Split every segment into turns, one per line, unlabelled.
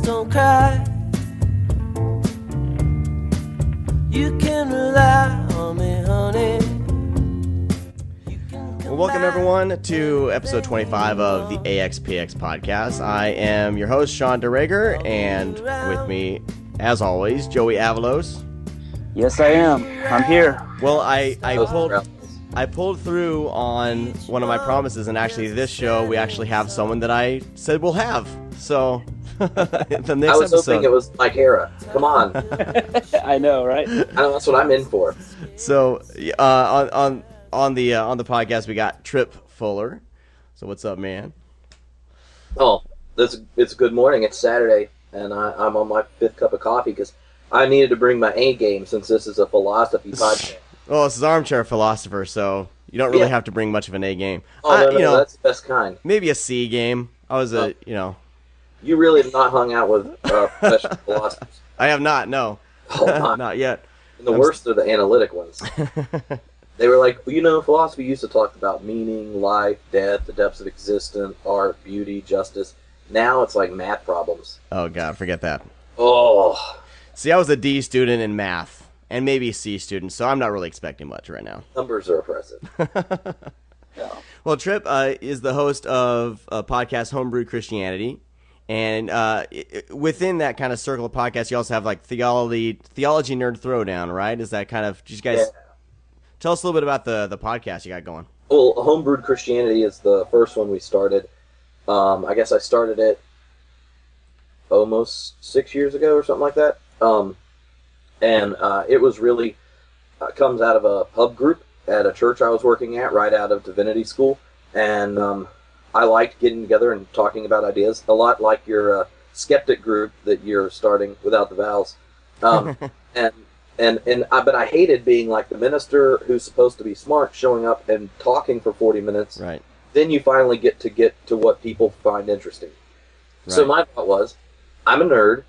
don't cry. You can rely on me, honey.
Well, welcome everyone to episode 25 of the AxPx podcast. I am your host, Sean DeRager, and with me, as always, Joey Avalos.
Yes, I am. I'm here.
Well, I pulled through on one of my promises, and actually this show, we actually have someone that I said we'll have. So, the next
I was
episode.
hoping it was Mike Hara. Come on.
I know, right?
I know, that's what I'm in for.
So, on the podcast, we got Tripp Fuller. So, what's up, man?
Oh, it's good morning. It's Saturday, and I'm on my fifth cup of coffee because I needed to bring my A game since this is a philosophy podcast.
Well, this is Armchair Philosopher, so you don't really have to bring much of an A game.
Oh, no, that's the best kind.
Maybe a C game. I was
You really have not hung out with professional philosophers.
I have not, no.
Oh, my.
Not yet.
And the worst are the analytic ones. They were like, philosophy used to talk about meaning, life, death, the depths of existence, art, beauty, justice. Now it's like math problems.
Oh, God, forget that.
Oh.
See, I was a D student in math, and maybe a C student, so I'm not really expecting much right now.
Numbers are oppressive.
Yeah.
Well, Tripp is the host of a podcast, Homebrewed Christianity, and within that kind of circle of podcasts, you also have like Theology Nerd Throwdown, right? Is that kind of, did you guys tell us a little bit about the podcast you got going?
Well, Homebrewed Christianity is the first one we started. I guess I started it almost 6 years ago or something like that. And it was really comes out of a pub group at a church I was working at right out of divinity school. And I liked getting together and talking about ideas, a lot like your skeptic group that you're starting without the vowels. But I hated being like the minister who's supposed to be smart, showing up and talking for 40 minutes.
Right.
Then you finally get to what people find interesting. Right. So my thought was, I'm a nerd.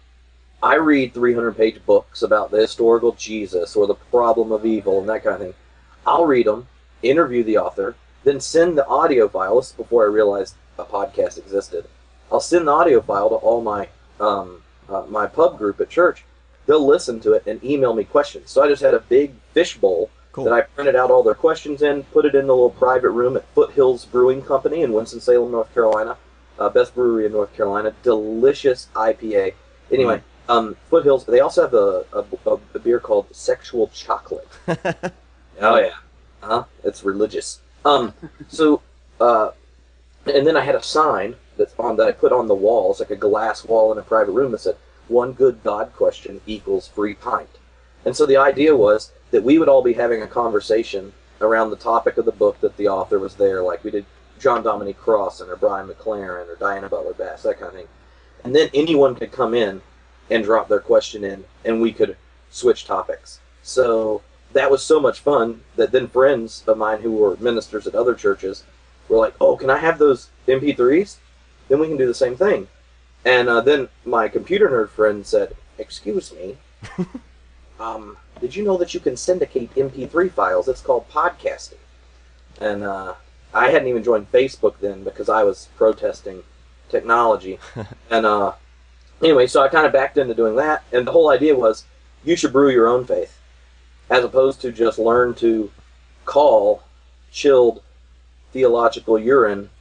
I read 300-page books about the historical Jesus or the problem of evil and that kind of thing. I'll read them, interview the author, then send the audio file. This is before I realized a podcast existed. I'll send the audio file to all my my pub group at church. They'll listen to it and email me questions. So I just had a big fishbowl that I printed out all their questions in, put it in the little private room at Foothills Brewing Company in Winston-Salem, North Carolina. Best brewery in North Carolina. Delicious IPA. Anyway, Foothills, they also have a beer called Sexual Chocolate. Oh, yeah. It's religious. And then I had a sign that I put on the wall. It's like a glass wall in a private room that said, "One good God question equals free pint." And so the idea was that we would all be having a conversation around the topic of the book that the author was there. Like we did John Dominic Crossan or Brian McLaren or Diana Butler Bass, that kind of thing. And then anyone could come in and drop their question in, and we could switch topics. So that was so much fun that then friends of mine who were ministers at other churches were like, "Oh, can I have those MP3s? Then we can do the same thing." And then my computer nerd friend said, "Excuse me, did you know that you can syndicate MP3 files? It's called podcasting." And I hadn't even joined Facebook then because I was protesting technology. And anyway, so I kind of backed into doing that. And the whole idea was you should brew your own faith, as opposed to just learn to call chilled theological urine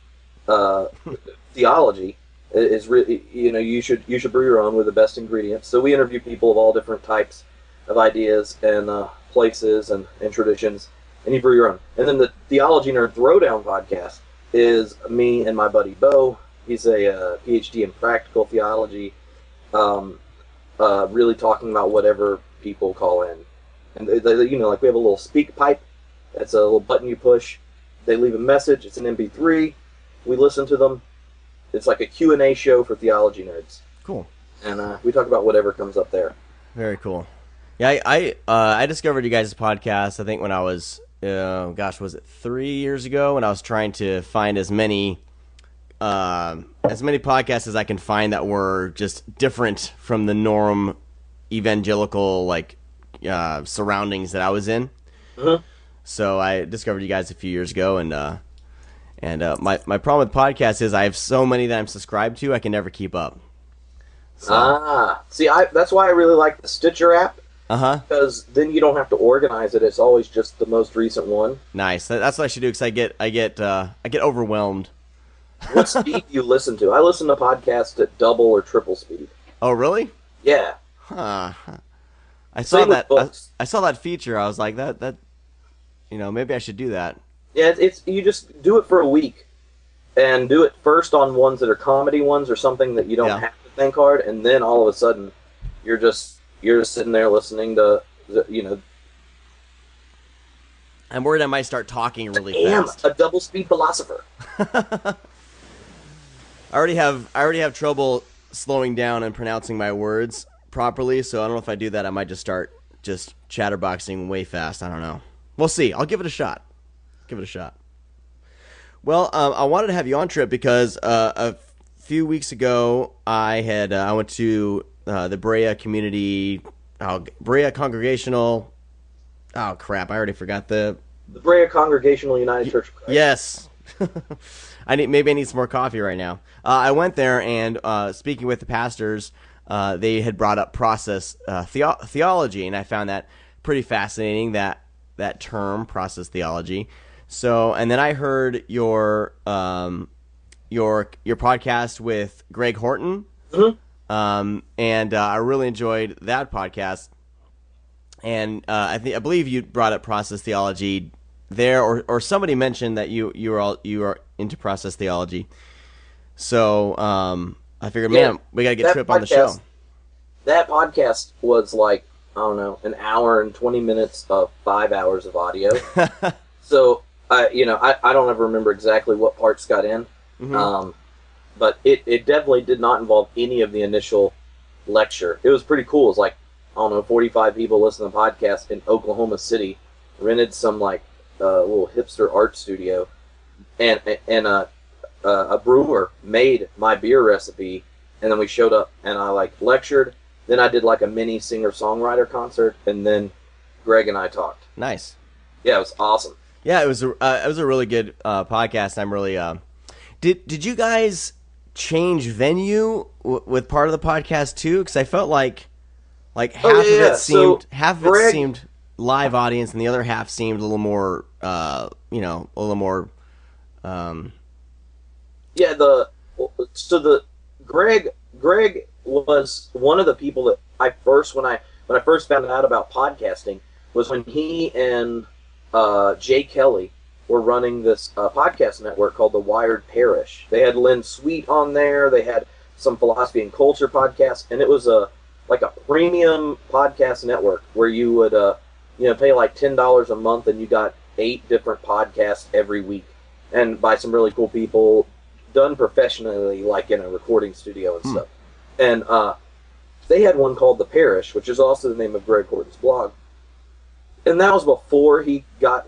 theology. Is really, you should brew your own with the best ingredients. So we interview people of all different types of ideas and places and traditions, and you brew your own. And then the Theology Nerd Throwdown podcast is me and my buddy Bo. He's a PhD in practical theology, really talking about whatever people call in. And like we have a little speak pipe. That's a little button you push. They leave a message. It's an MP3. We listen to them. It's like a Q&A show for theology nerds.
Cool.
And we talk about whatever comes up there.
Very cool. Yeah, I discovered you guys' podcast, I think when I was, was it 3 years ago, when I was trying to find as many podcasts as I can find that were just different from the norm evangelical surroundings that I was in.
Mm-hmm.
So I discovered you guys a few years ago, and my problem with podcasts is I have so many that I'm subscribed to, I can never keep up. So.
See, that's why I really like the Stitcher app.
Because
then you don't have to organize it. It's always just the most recent one.
Nice. That's what I should do. Because I get overwhelmed.
What speed do you listen to? I listen to podcasts at double or triple speed.
Oh, really?
Yeah.
Huh. I
Same with
saw that.
books.
I saw that feature. I was like, that. Maybe I should do that.
Yeah, it's you just do it for a week, and do it first on ones that are comedy ones or something that you don't have to think hard, and then all of a sudden, you're just sitting there listening to,
I'm worried I might start talking really fast.
A double speed philosopher.
I already have trouble slowing down and pronouncing my words properly, so I don't know if I do that. I might just start chatterboxing way fast. I don't know. We'll see. I'll give it a shot. Well, I wanted to have you on, Tripp, because a few weeks ago I went to the Brea Brea Congregational. Oh crap! I already forgot the
Brea Congregational United Church of Christ.
Yes. Maybe I need some more coffee right now. I went there, and speaking with the pastors, they had brought up process theology, and I found that pretty fascinating, that term, process theology. So, and then I heard your podcast with Greg Horton, and I really enjoyed that podcast. And I believe you brought up process theology there, or somebody mentioned that you are into process theology. So I figured, man, we gotta get Tripp on the show.
That podcast was like, I don't know, an hour and 20 minutes of 5 hours of audio. So I don't ever remember exactly what parts got in, but it definitely did not involve any of the initial lecture. It was pretty cool. It was like, I don't know, 45 people listened to the podcast in Oklahoma City, rented some little hipster art studio, and a brewer made my beer recipe, and then we showed up and I lectured. Then I did a mini singer-songwriter concert, and then Greg and I talked.
Nice.
Yeah, it was awesome.
Yeah, it was a really good podcast. I'm really did you guys change venue with part of the podcast too? Because I felt like half of it seemed live audience, and the other half seemed a little more
Greg was one of the people that when I first found out about podcasting was when he and Jay Kelly were running this podcast network called the Wired Parish. They had Lynn Sweet on there. They had some philosophy and culture podcasts, and it was a premium podcast network where you would pay $10 a month, and you got 8 different podcasts every week, and by some really cool people, done professionally, in a recording studio and stuff. And they had one called The Parish, which is also the name of Greg Horton's blog. And that was before he got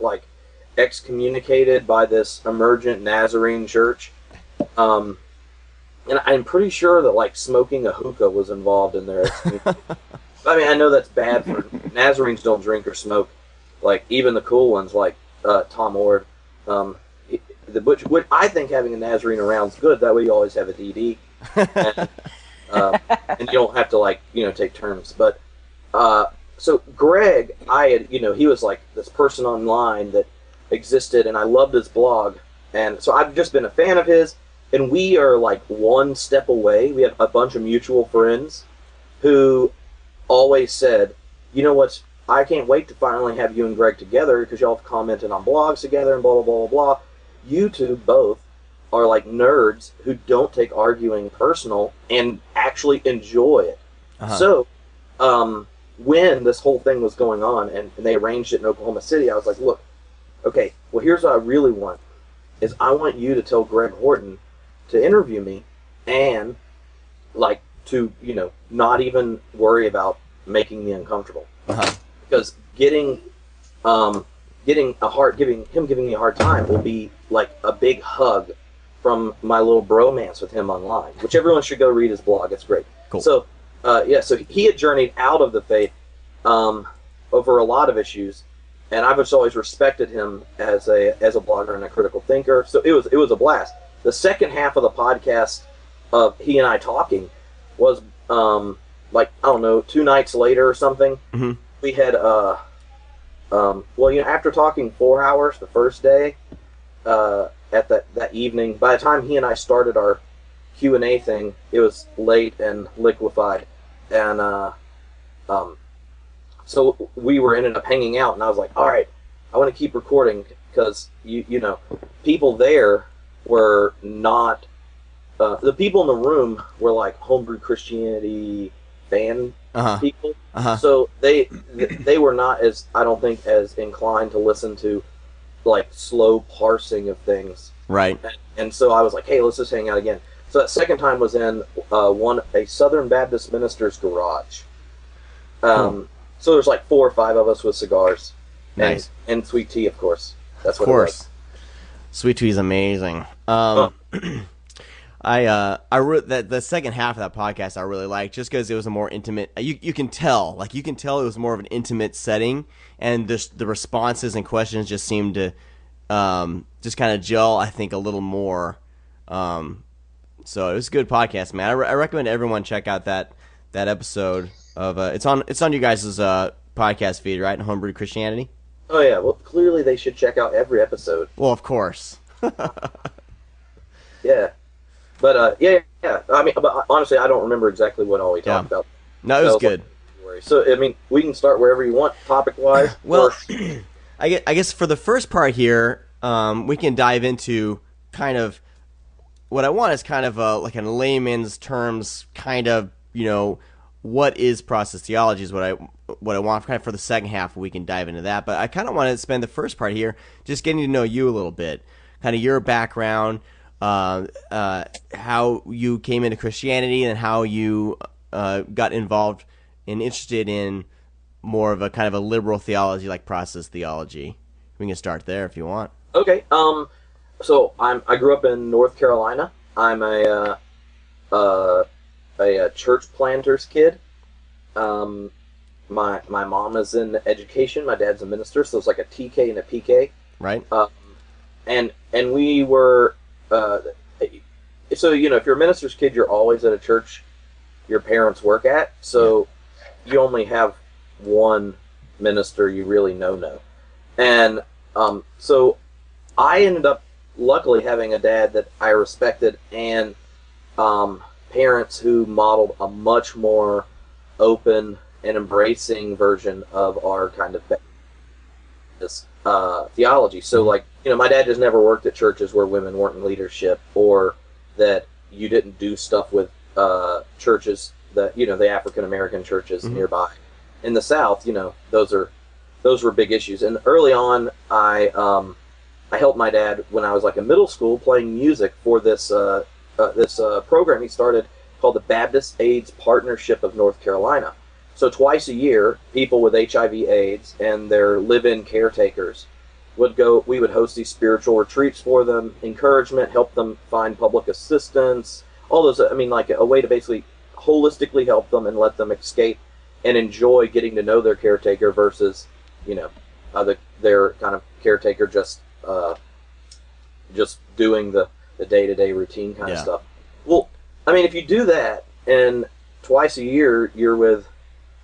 excommunicated by this emergent Nazarene church. And I'm pretty sure that smoking a hookah was involved in their excommunication. I mean, I know that's bad for Nazarenes, don't drink or smoke. Even the cool ones Tom Ord. Which I think having a Nazarene around is good. That way you always have a DD. And you don't have to take turns. But so Greg, he was this person online that existed, and I loved his blog, and so I've just been a fan of his. And we are one step away. We have a bunch of mutual friends who always said, you know what, I can't wait to finally have you and Greg together because y'all have commented on blogs together and blah blah blah blah blah. You two both are nerds who don't take arguing personal and actually enjoy it. So when this whole thing was going on and they arranged it in Oklahoma City, I was like, look, okay, well, here's what I really want is I want you to tell Greg Horton to interview me and to not even worry about making me uncomfortable, because giving me a hard time will be a big hug from my little bromance with him online, which everyone should go read his blog. It's great.
Cool.
So so he had journeyed out of the faith over a lot of issues, and I've just always respected him as a blogger and a critical thinker. So it was a blast. The second half of the podcast of he and I talking was like, I don't know, 2 nights later or something,
Mm-hmm.
we had, after talking 4 hours the first day, at that evening, by the time he and I started our Q&A thing, it was late and liquefied. And, so we were ended up hanging out, and I was like, all right, I want to keep recording, because, you know, people there were not, the people in the room were like Homebrewed Christianity fan people. So they were not as, I don't think, as inclined to listen to like slow parsing of things.
Right.
And so I was like, hey, let's just hang out again. So that second time was in a Southern Baptist minister's garage.
Cool.
So there's like 4 or 5 of us with cigars.
Nice.
And sweet tea, of course. That's
Of
what
course. Sweet tea is amazing. I wrote that the second half of that podcast I really liked, just because it was a more intimate. You can tell it was more of an intimate setting, and the responses and questions just seemed to just kind of gel, I think, a little more. So it was a good podcast, man. I recommend everyone check out that episode of it's on you guys' podcast feed, right? Homebrewed Christianity.
Oh yeah, well clearly they should check out every episode.
Well, of course.
Yeah. But yeah. I mean, but honestly, I don't remember exactly what all we talked about.
No, it was good.
So I mean, we can start wherever you want, topic-wise.
Well, I guess for the first part here, we can dive into kind of what I want is kind of like in layman's terms, kind of, you know, what is process theology is what I want kind of for the second half. We can dive into that, but I kind of want to spend the first part here just getting to know you a little bit, kind of your background, how you came into Christianity, and how you got involved and interested in more of a kind of a liberal theology like process theology. We can start there if you want.
Okay. So I grew up in North Carolina. I'm a church planter's kid. My mom is in education. My dad's a minister, so it's like a TK and a PK.
Right.
And we were. So you know, if you're a minister's kid, you're always at a church your parents work at. So you only have one minister you really know. And so I ended up luckily having a dad that I respected, and parents who modeled a much more open and embracing version of our kind of this theology. So like, you know, my dad just never worked at churches where women weren't in leadership, or that you didn't do stuff with churches that, you know, the African American churches nearby. In the South, you know, those were big issues. And early on, I helped my dad when I was like in middle school playing music for this program he started called the Baptist AIDS Partnership of North Carolina. So twice a year, people with HIV/AIDS and their live-in caretakers would go. We would host these spiritual retreats for them, encouragement, help them find public assistance, all those. I mean, like a way to basically holistically help them and let them escape and enjoy getting to know their caretaker versus, you know, their kind of caretaker just doing the day-to-day routine kind of stuff. Well, I mean, if you do that, and twice a year you're with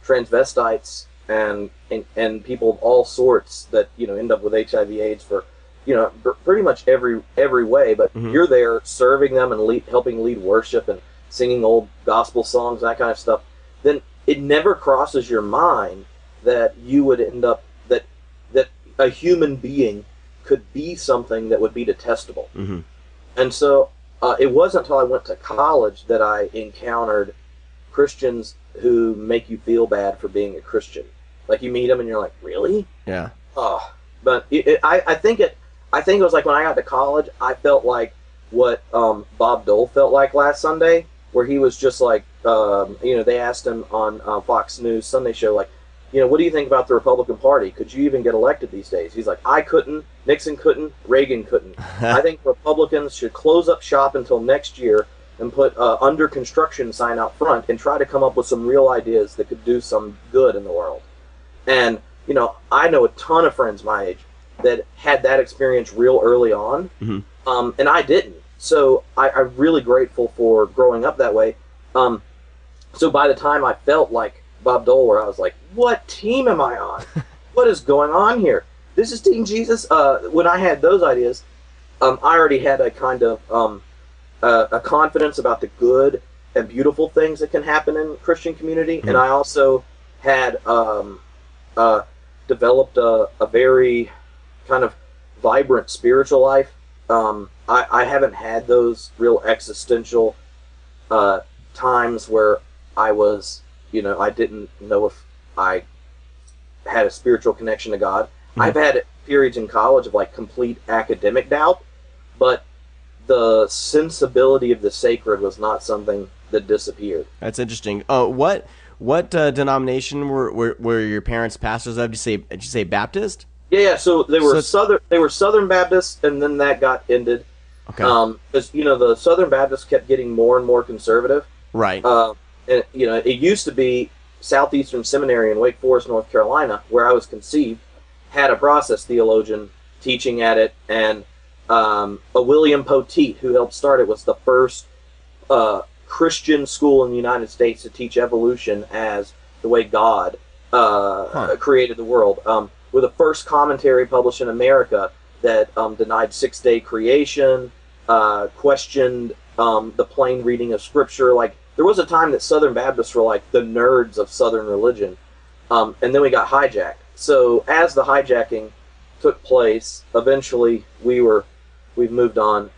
transvestites and people of all sorts that, you know, end up with HIV/AIDS for, you know, pretty much every way, but you're there serving them and helping lead worship and singing old gospel songs, that kind of stuff, then it never crosses your mind that you would end up, that a human being could be something that would be detestable. And so it wasn't until I went to college that I encountered Christians who make you feel bad for being a Christian. Like, you meet them and you're like, really?
Yeah.
Oh, but I think it was like when I got to college, I felt like what Bob Dole felt like last Sunday, where he was just like, you know, they asked him on Fox News Sunday show, like, you know, what do you think about the Republican Party? Could you even get elected these days? He's like, I couldn't, Nixon couldn't, Reagan couldn't. I think Republicans should close up shop until next year and put under construction sign out front and try to come up with some real ideas that could do some good in the world. And, you know, I know a ton of friends my age that had that experience real early on, and I didn't. So I'm really grateful for growing up that way. So by the time I felt like Bob Dole, where I was like, what team am I on? What is going on here? This is Team Jesus. When I had those ideas, I already had a kind of a confidence about the good and beautiful things that can happen in Christian community, and I also had developed a very kind of vibrant spiritual life. I haven't had those real existential times where I was, I didn't know if I had a spiritual connection to God. I've had periods in college of like complete academic doubt, but the sensibility of the sacred was not something that disappeared.
That's interesting. What denomination were your parents pastors of? Did you say Baptist?
Yeah. So they were Southern Baptists, and then that got ended.
Okay.
Because the Southern Baptists kept getting more and more conservative.
Right.
And it used to be Southeastern Seminary in Wake Forest, North Carolina, where I was conceived, had a process theologian teaching at it, and a William Poteet, who helped start it, was the first Christian school in the United States to teach evolution as the way God created the world. We're the first commentary published in America that denied six-day creation, questioned the plain reading of Scripture. Like, there was a time that Southern Baptists were like the nerds of Southern religion, and then we got hijacked. So as the hijacking took place, eventually we've moved on.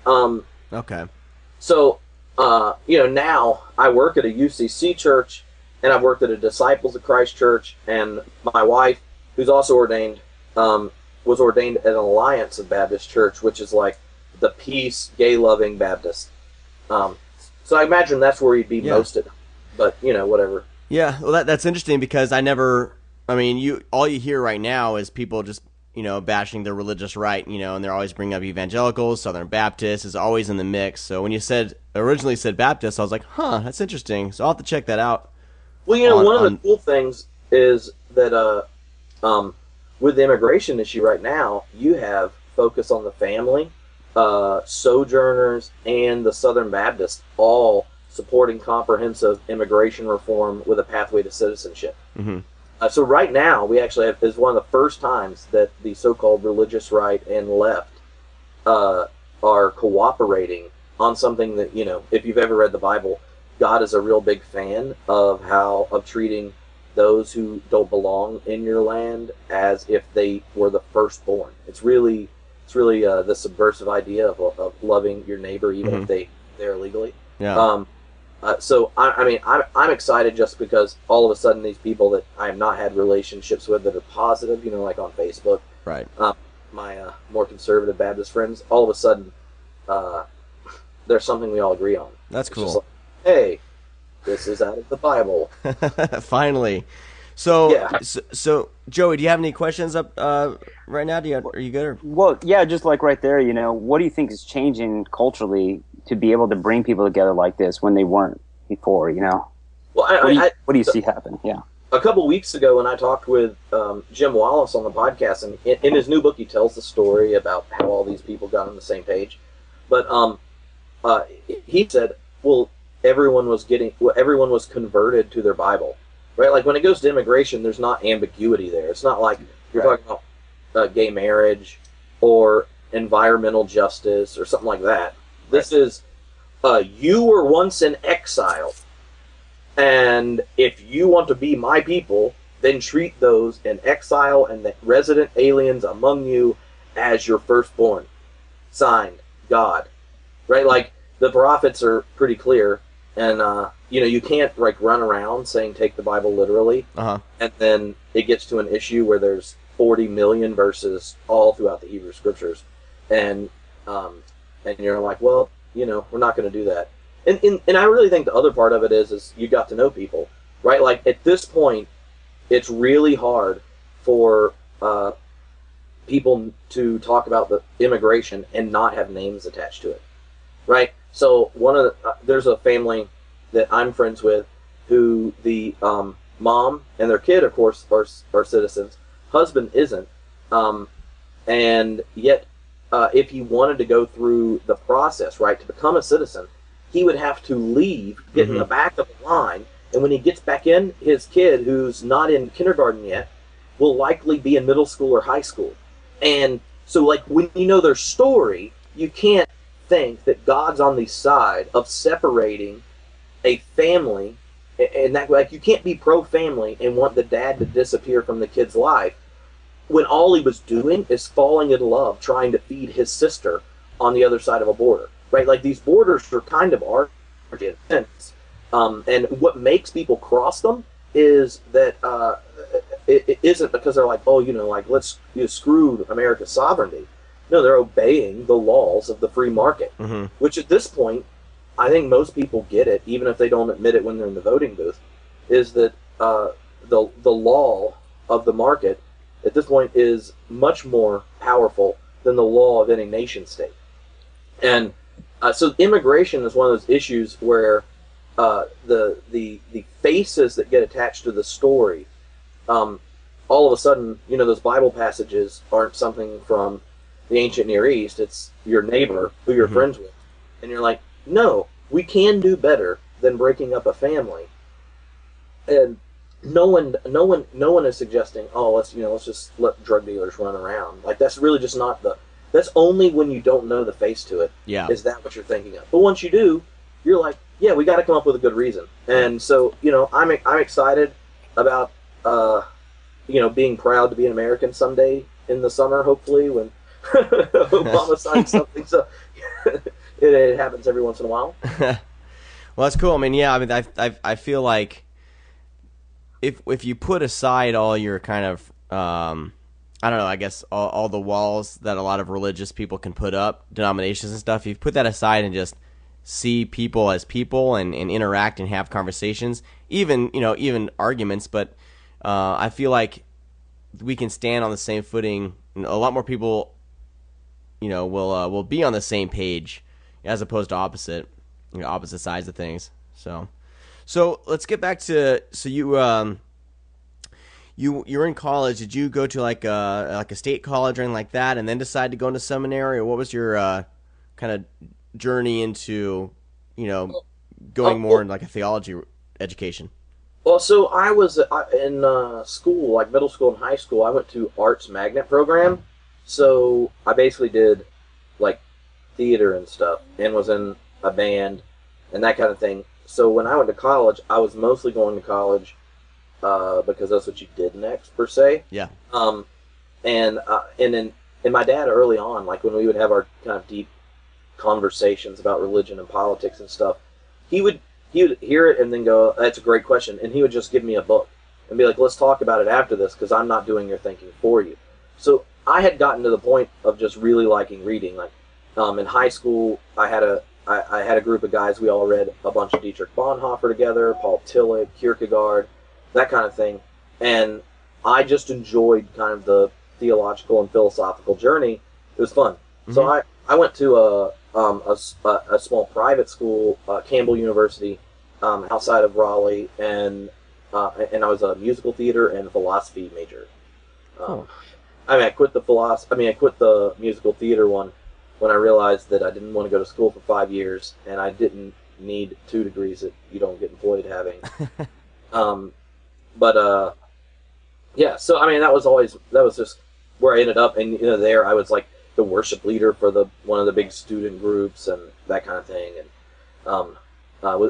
Okay.
So, now I work at a UCC church, and I've worked at a Disciples of Christ church, and my wife, who's also ordained, was ordained at an Alliance of Baptist Church, which is like the peace, gay-loving Baptist. So I imagine that's where he'd be most at, but, whatever.
Yeah, well, that's interesting because all you hear right now is people just, bashing their religious right, and they're always bringing up evangelicals, Southern Baptists is always in the mix. So when you originally said Baptist, I was like, that's interesting. So I'll have to check that out.
Well, one of the cool things is that with the immigration issue right now, you have focus on the family, Sojourners, and the Southern Baptists all supporting comprehensive immigration reform with a pathway to citizenship.
Mm-hmm.
So right now, we actually have, is one of the first times that the so-called religious right and left are cooperating on something that, if you've ever read the Bible, God is a real big fan of treating those who don't belong in your land as if they were the firstborn. It's really the subversive idea of loving your neighbor even if they're illegally.
Yeah.
So I'm excited just because all of a sudden these people that I have not had relationships with that are positive, like on Facebook,
right?
My more conservative Baptist friends, all of a sudden there's something we all agree on.
That's cool.
Just like, hey, this is out of the Bible.
Finally. So,
yeah.
So Joey, do you have any questions up right now? Are you good?
Well, yeah, just like right there, what do you think is changing culturally to be able to bring people together like this when they weren't before, Well, what do you see happen? Yeah.
A couple weeks ago when I talked with Jim Wallace on the podcast, and in his new book he tells the story about how all these people got on the same page. But he said, well, everyone was converted to their Bible. Right? Like when it goes to immigration, there's not ambiguity there. It's not like you're talking about gay marriage or environmental justice or something like that. This is, you were once in exile, and if you want to be my people, then treat those in exile and the resident aliens among you as your firstborn. Signed, God. Right? Like, the prophets are pretty clear, and, you can't, run around saying take the Bible literally, and then it gets to an issue where there's 40 million verses all throughout the Hebrew Scriptures, and you're like, well, we're not going to do that. And I really think the other part of it is you got to know people, right? Like, at this point, it's really hard for people to talk about the immigration and not have names attached to it, right? So there's a family that I'm friends with who the mom and their kid, of course, are citizens. Husband isn't, and yet if he wanted to go through the process, right, to become a citizen, he would have to leave, get in the back of the line, And when he gets back in, his kid, who's not in kindergarten yet, will likely be in middle school or high school. And so, like, when you know their story, you can't think that God's on the side of separating a family, and that, like, you can't be pro-family and want the dad to disappear from the kid's life when all he was doing is falling in love trying to feed his sister on the other side of a border, right? Like, these borders are kind of arbitrary. And what makes people cross them is that it isn't because they're like, oh, you know, like, let's screw America's sovereignty. No, they're obeying the laws of the free market, which at this point, I think most people get it, even if they don't admit it when they're in the voting booth, is that the law of the market at this point is much more powerful than the law of any nation state. And so immigration is one of those issues where the faces that get attached to the story, all of a sudden, you know, those Bible passages aren't something from the ancient Near East. It's your neighbor who you're friends with. And you're like, no, we can do better than breaking up a family. And no one is suggesting, oh, let's just let drug dealers run around. Like, that's really just not that's only when you don't know the face to it.
Yeah.
Is that what you're thinking of? But once you do, you're like, yeah, we got to come up with a good reason. And so, you know, I'm excited about, you know, being proud to be an American someday in the summer, hopefully, when Obama signs something. So it happens every once in a while.
Well, that's cool. I mean, yeah, I mean, I feel like if you put aside all your kind of, I don't know, I guess all the walls that a lot of religious people can put up, denominations and stuff, if you put that aside and just see people as people and interact and have conversations, even arguments, but I feel like we can stand on the same footing. A lot more people, you know, will be on the same page as opposed to opposite sides of things. So let's get back to you were in college. Did you go to like a state college or anything like that, and then decide to go into seminary, or what was your kind of journey into, you know, going more in like a theology education?
Well, so I was in school, like middle school and high school. I went to arts magnet program, so I basically did like theater and stuff, and was in a band and that kind of thing. So when I went to college, I was mostly going to college because that's what you did next, per se.
Yeah.
And my dad early on, like when we would have our kind of deep conversations about religion and politics and stuff, he would hear it and then go, "That's a great question," and he would just give me a book and be like, "Let's talk about it after this because I'm not doing your thinking for you." So I had gotten to the point of just really liking reading. Like in high school, I had a group of guys. We all read a bunch of Dietrich Bonhoeffer together, Paul Tillich, Kierkegaard, that kind of thing, and I just enjoyed kind of the theological and philosophical journey. It was fun. So I went to a small private school, Campbell University, outside of Raleigh, and I was a musical theater and philosophy major. I mean, I quit the musical theater one when I realized that I didn't want to go to school for 5 years, and I didn't need 2 degrees that you don't get employed having. Yeah. So I mean, that was just where I ended up, and there I was like the worship leader for one of the big student groups and that kind of thing, and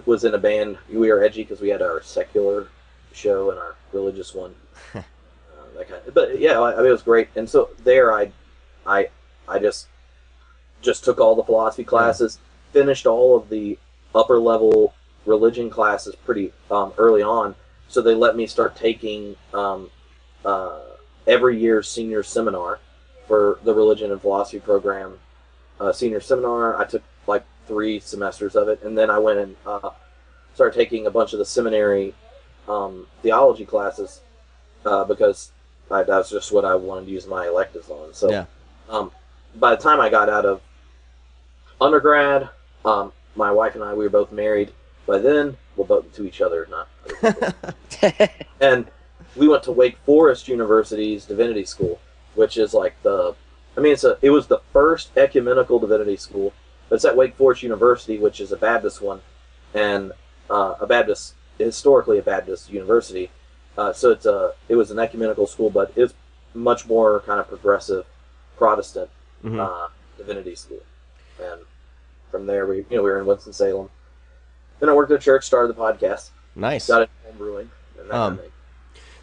was in a band. We were edgy because we had our secular show and our religious one. That kind of, but yeah, I mean, it was great. And so there, I just took all the philosophy classes, finished all of the upper level religion classes pretty early on. So they let me start taking every year's senior seminar for the religion and philosophy program. Senior seminar, I took like 3 semesters of it, and then I went and started taking a bunch of the seminary theology classes because that was just what I wanted to use my electives on. So
yeah.
By the time I got out of undergrad, my wife and I, we were both married by then. Well, both to each other, not other people. And we went to Wake Forest University's divinity school, which is like it was the first ecumenical divinity school. But it's at Wake Forest University, which is a Baptist one, and a Baptist historically a Baptist university, so it was an ecumenical school, but it's much more kind of progressive Protestant divinity school. And from there, we were in Winston-Salem. Then I worked at a church, started the podcast.
Nice.
Got into home brewing and that kind of thing.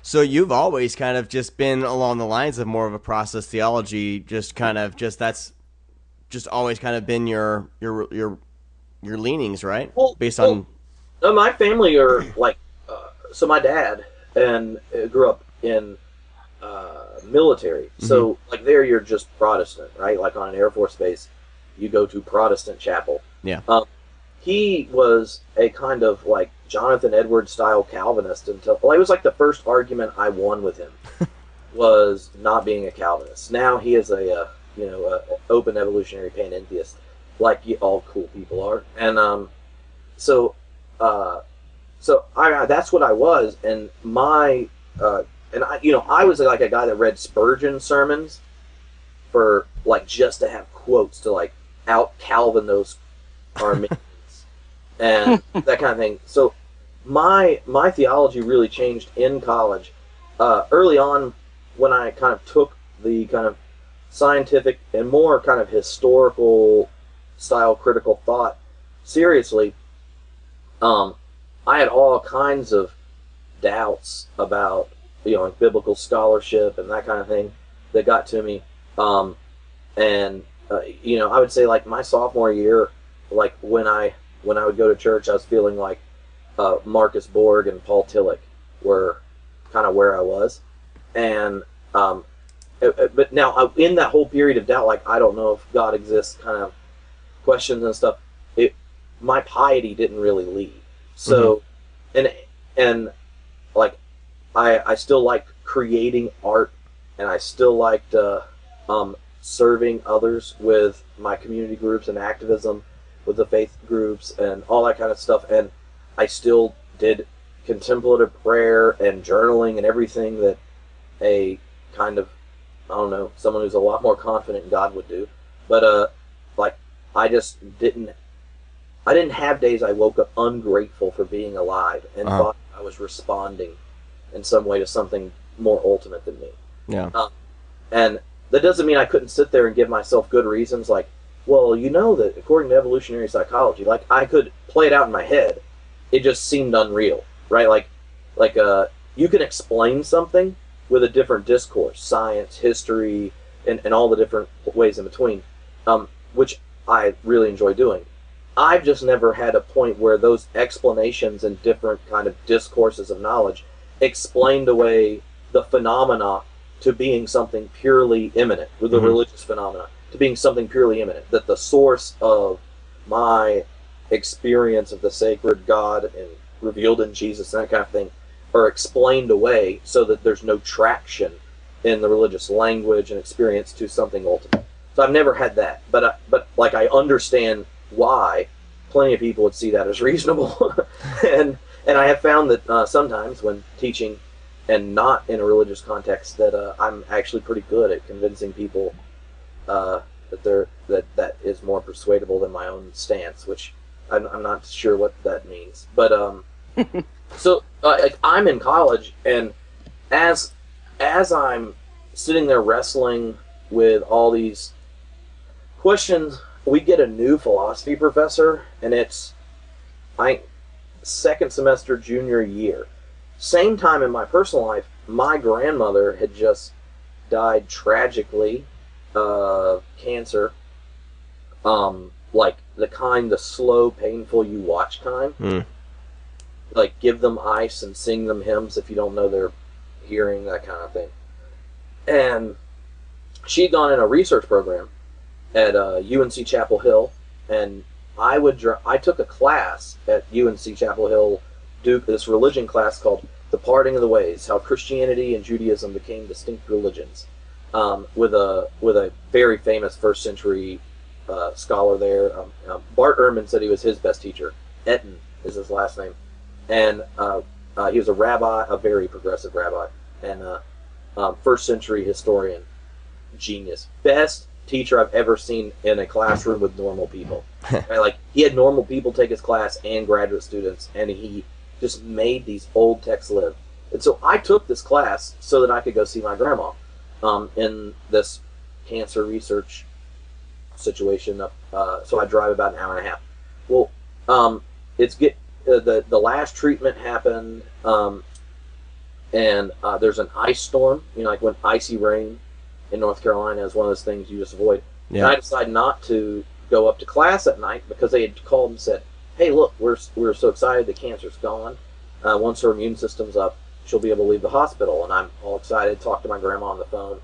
So you've always kind of just been along the lines of more of a process theology, that's just always kind of been your leanings, right?
My family are like, so my dad grew up in military. So like there you're just Protestant, right? Like on an Air Force base, you go to Protestant chapel.
Yeah.
He was a kind of like Jonathan Edwards style Calvinist until, well, it was like the first argument I won with him was not being a Calvinist. Now he is a open evolutionary panentheist, like all cool people are. And so that's what I was. And I was like a guy that read Spurgeon sermons for like just to have quotes to like out Calvin those Arminians and that kind of thing. So my theology really changed in college. Early on, when I kind of took the kind of scientific and more kind of historical style critical thought seriously, I had all kinds of doubts about biblical scholarship and that kind of thing that got to me. I would say like my sophomore year, like when I would go to church, I was feeling like Marcus Borg and Paul Tillich were kind of where I was. And but now in that whole period of doubt, like I don't know if God exists kind of questions and stuff, my piety didn't really leave. So and like I still liked creating art, and I still liked serving others with my community groups and activism with the faith groups and all that kind of stuff. And I still did contemplative prayer and journaling and everything that a kind of, I don't know, someone who's a lot more confident in God would do. But like I didn't have days I woke up ungrateful for being alive and thought I was responding in some way to something more ultimate than me.
Yeah.
And that doesn't mean I couldn't sit there and give myself good reasons like, well, that according to evolutionary psychology, like I could play it out in my head. It just seemed unreal, right? Like you can explain something with a different discourse, science, history, and all the different ways in between, which I really enjoy doing. I've just never had a point where those explanations and different kind of discourses of knowledge explained away the phenomena to being something purely immanent, with the religious phenomena to being something purely immanent, that the source of my experience of the sacred God and revealed in Jesus and that kind of thing are explained away so that there's no traction in the religious language and experience to something ultimate. So I've never had that, but like I understand why plenty of people would see that as reasonable. and I have found that sometimes when teaching and not in a religious context that I'm actually pretty good at convincing people that is more persuadable than my own stance, which I'm not sure what that means. But so I'm in college, and as I'm sitting there wrestling with all these questions, we get a new philosophy professor, and it's second semester junior year. Same time in my personal life, my grandmother had just died tragically of cancer. Like the slow, painful, you watch kind. Like give them ice and sing them hymns if you don't know their hearing, that kind of thing. And she'd gone in a research program at UNC Chapel Hill, and I took a class at UNC Chapel Hill, Duke, this religion class called The Parting of the Ways, How Christianity and Judaism Became Distinct Religions, with a very famous first century scholar there. Bart Ehrman said he was his best teacher. Etten is his last name. And he was a rabbi, a very progressive rabbi, and first century historian, genius. Best teacher I've ever seen in a classroom with normal people. Right? Like he had normal people take his class and graduate students, and he just made these old texts live. And so I took this class so that I could go see my grandma in this cancer research situation. So I drive about an hour and a half. Well, the last treatment happened, and there's an ice storm. Like when icy rain in North Carolina is one of those things you just avoid. Yeah. And I decided not to go up to class at night because they had called and said, "Hey, look, we're so excited the cancer's gone. Once her immune system's up, she'll be able to leave the hospital." And I'm all excited, talk to my grandma on the phone,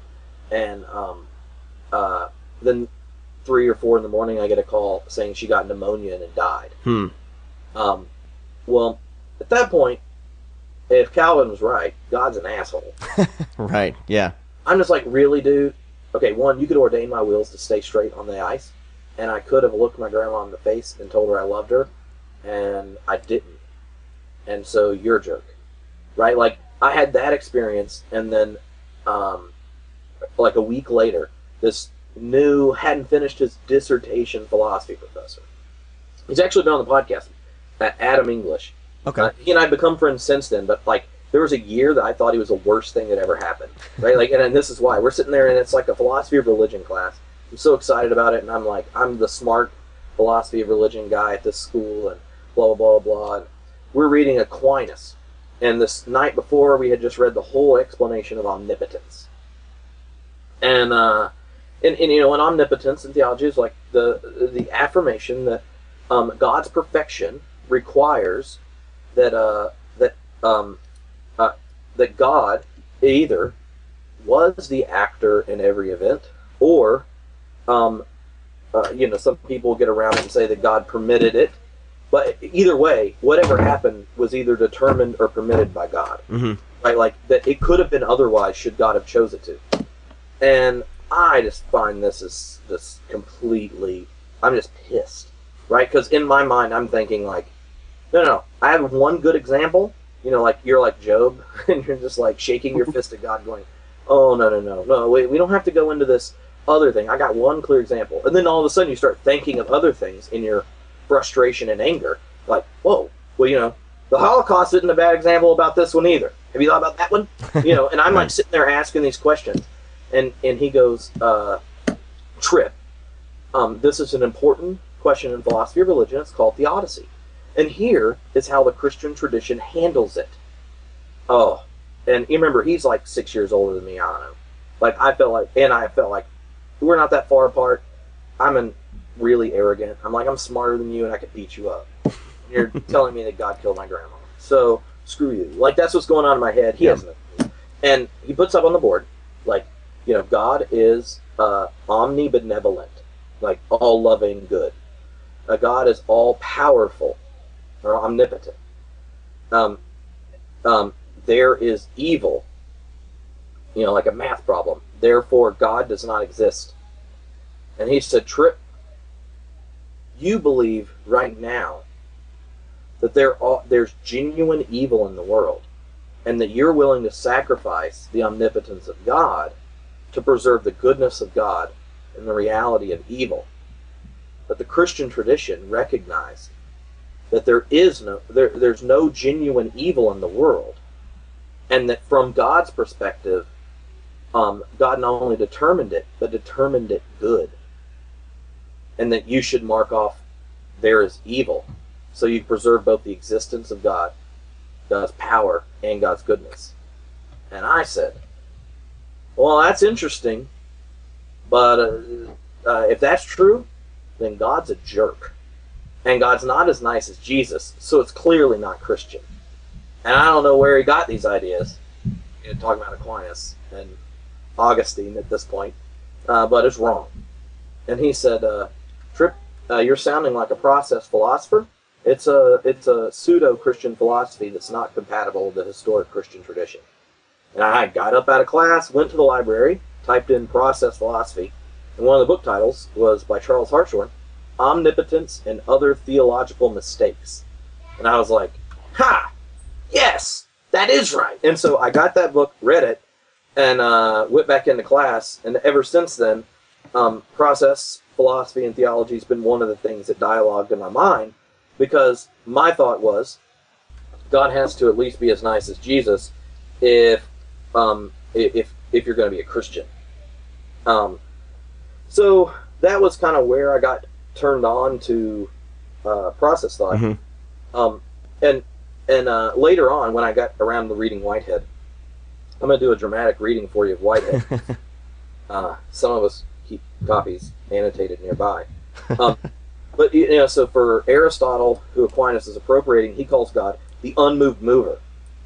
and then 3 or 4 in the morning, I get a call saying she got pneumonia and had died. Well, at that point, if Calvin was right, God's an asshole.
Right, yeah.
I'm just like, really, dude? Okay, one, you could ordain my wheels to stay straight on the ice, and I could have looked my grandma in the face and told her I loved her, and I didn't. And so you're a jerk. Right? Like, I had that experience, and then, like a week later, this hadn't finished his dissertation philosophy professor. He's actually been on the podcast, Adam English.
Okay.
He and I have become friends since then, but like there was a year that I thought he was the worst thing that ever happened. Right? Like, and this is why we're sitting there, and it's like a philosophy of religion class. I'm so excited about it, and I'm like, I'm the smart philosophy of religion guy at this school, and blah blah blah blah. And we're reading Aquinas, and this night before we had just read the whole explanation of omnipotence. And and omnipotence in theology is like the affirmation that God's perfection requires that God either was the actor in every event, or some people get around it and say that God permitted it. But either way, whatever happened was either determined or permitted by God.
Mm-hmm.
Right? Like that it could have been otherwise should God have chose it to. And I just find this is just completely, I'm just pissed. Right? Because in my mind, I'm thinking like, no, I have one good example. Like you're like Job, and you're just like shaking your fist at God going, oh, no, wait, we don't have to go into this other thing. I got one clear example. And then all of a sudden you start thinking of other things in your frustration and anger. Like, whoa, well, the Holocaust isn't a bad example about this one either. Have you thought about that one? And I'm like sitting there asking these questions. And he goes, Tripp, this is an important question in philosophy of religion. It's called theodicy. And here is how the Christian tradition handles it. Oh, and you remember, he's like 6 years older than me. I don't know. Like, I felt like we're not that far apart. I'm really arrogant. I'm like, I'm smarter than you and I could beat you up. And you're telling me that God killed my grandma. So, screw you. Like, that's what's going on in my head. He has no. And he puts up on the board, like, God is omnibenevolent, like all-loving good. God is all-powerful, or omnipotent. There is evil, like a math problem. Therefore, God does not exist. And he said, Tripp, you believe right now that there's genuine evil in the world, and that you're willing to sacrifice the omnipotence of God to preserve the goodness of God and the reality of evil. But the Christian tradition recognized that there's no genuine evil in the world, and that from God's perspective, God not only determined it, but determined it good. And that you should mark off there is evil, so you preserve both the existence of God, God's power, and God's goodness. And I said, well, that's interesting, but if that's true, then God's a jerk. And God's not as nice as Jesus, so it's clearly not Christian. And I don't know where he got these ideas. Talking about Aquinas and Augustine at this point, but it's wrong. And he said, Tripp, you're sounding like a process philosopher. It's a pseudo-Christian philosophy that's not compatible with the historic Christian tradition. And I got up out of class, went to the library, typed in process philosophy, and one of the book titles was by Charles Hartshorne, Omnipotence and Other Theological Mistakes. And I was like, ha! Yes! That is right! And so I got that book, read it, and went back into class, and ever since then, process philosophy and theology has been one of the things that dialogued in my mind, because my thought was, God has to at least be as nice as Jesus if you're going to be a Christian. So that was kind of where I got turned on to process thought. And later on, when I got around to reading Whitehead, I'm going to do a dramatic reading for you of Whitehead. Some of us keep copies annotated nearby. But, so for Aristotle, who Aquinas is appropriating, he calls God the unmoved mover.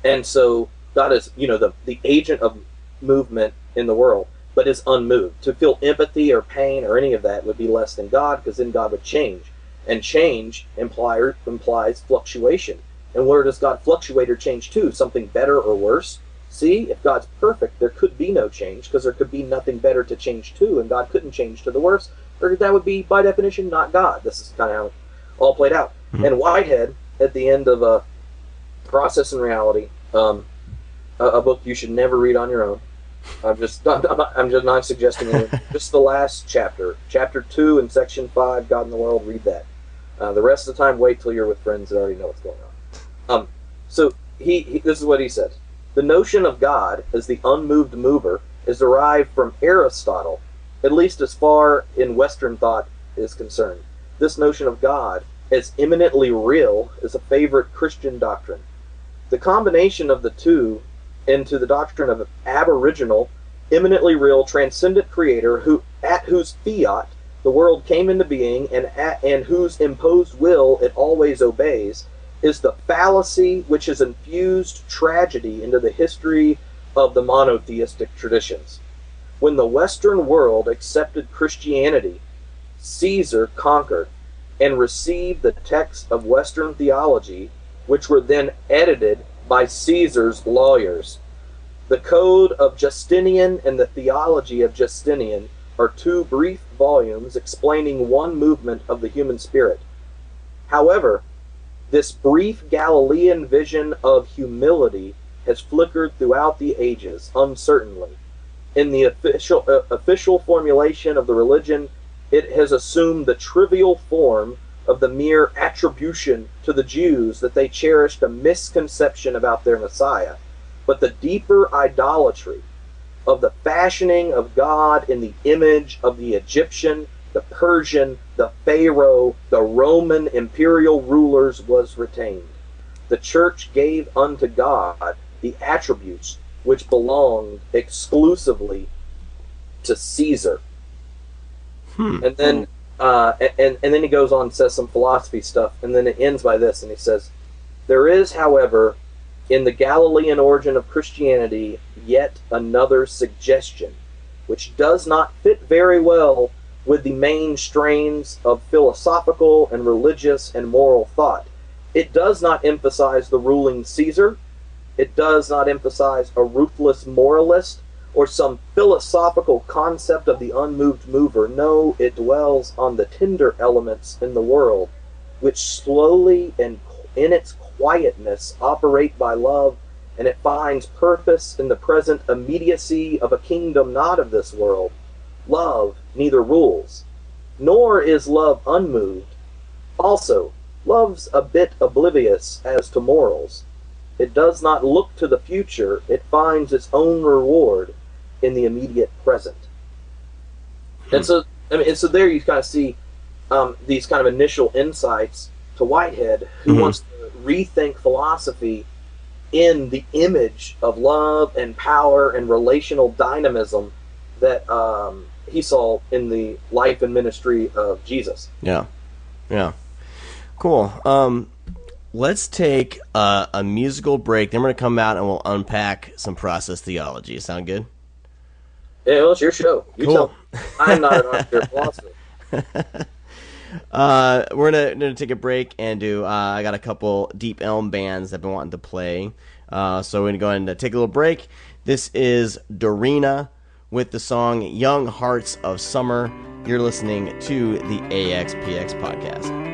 And so God is, the agent of movement in the world, but is unmoved. To feel empathy or pain or any of that would be less than God, because then God would change. And change implies fluctuation. And where does God fluctuate or change to? Something better or worse? See, if God's perfect, there could be no change, because there could be nothing better to change to, and God couldn't change to the worse, or that would be, by definition, not God. This is kind of how it all played out. And Whitehead, at the end of Process and Reality, a book you should never read on your own. I'm just not suggesting it. Just the last chapter, chapter 2 and section 5, God in the World. Read that. The rest of the time, wait till you're with friends that already know what's going on. So this is what he says: the notion of God as the unmoved mover is derived from Aristotle, at least as far in Western thought is concerned. This notion of God as immanently real is a favorite Christian doctrine. The combination of the two into the doctrine of an aboriginal, immanently real, transcendent creator at whose fiat the world came into being and whose imposed will it always obeys, is the fallacy which has infused tragedy into the history of the monotheistic traditions. When the Western world accepted Christianity, Caesar conquered and received the texts of Western theology, which were then edited by Caesar's lawyers. The Code of Justinian and the Theology of Justinian are two brief volumes explaining one movement of the human spirit. However, this brief Galilean vision of humility has flickered throughout the ages, uncertainly. In the official formulation of the religion, it has assumed the trivial form of the mere attribution to the Jews that they cherished a misconception about their Messiah, but the deeper idolatry of the fashioning of God in the image of the Egyptian, the Persian, the Pharaoh, the Roman imperial rulers was retained. The church gave unto God the attributes which belonged exclusively to Caesar. And then and then he goes on and says some philosophy stuff, and then it ends by this, and he says, there is, however, in the Galilean origin of Christianity yet another suggestion, which does not fit very well with the main strains of philosophical and religious and moral thought. It does not emphasize the ruling Caesar. It does not emphasize a ruthless moralist or some philosophical concept of the unmoved mover. No, it dwells on the tender elements in the world, which slowly and in its quietness operate by love, and it finds purpose in the present immediacy of a kingdom not of this world. Love neither rules, nor is love unmoved. Also, love's a bit oblivious as to morals. It does not look to the future, it finds its own reward in the immediate present. And so there you kind of see these kind of initial insights to Whitehead, who wants to rethink philosophy in the image of love and power and relational dynamism that he saw in the life and ministry of Jesus.
Yeah. Cool. Let's take a musical break. Then we're going to come out and we'll unpack some process theology. Sound good?
Yeah, well, it's your show. You
cool.
Tell. I'm not an armchair philosopher.
We're gonna take a break and do. I got a couple Deep Elm bands I've been wanting to play. So we're gonna go ahead and take a little break. This is Dorina with the song "Young Hearts of Summer." You're listening to the AxPx podcast.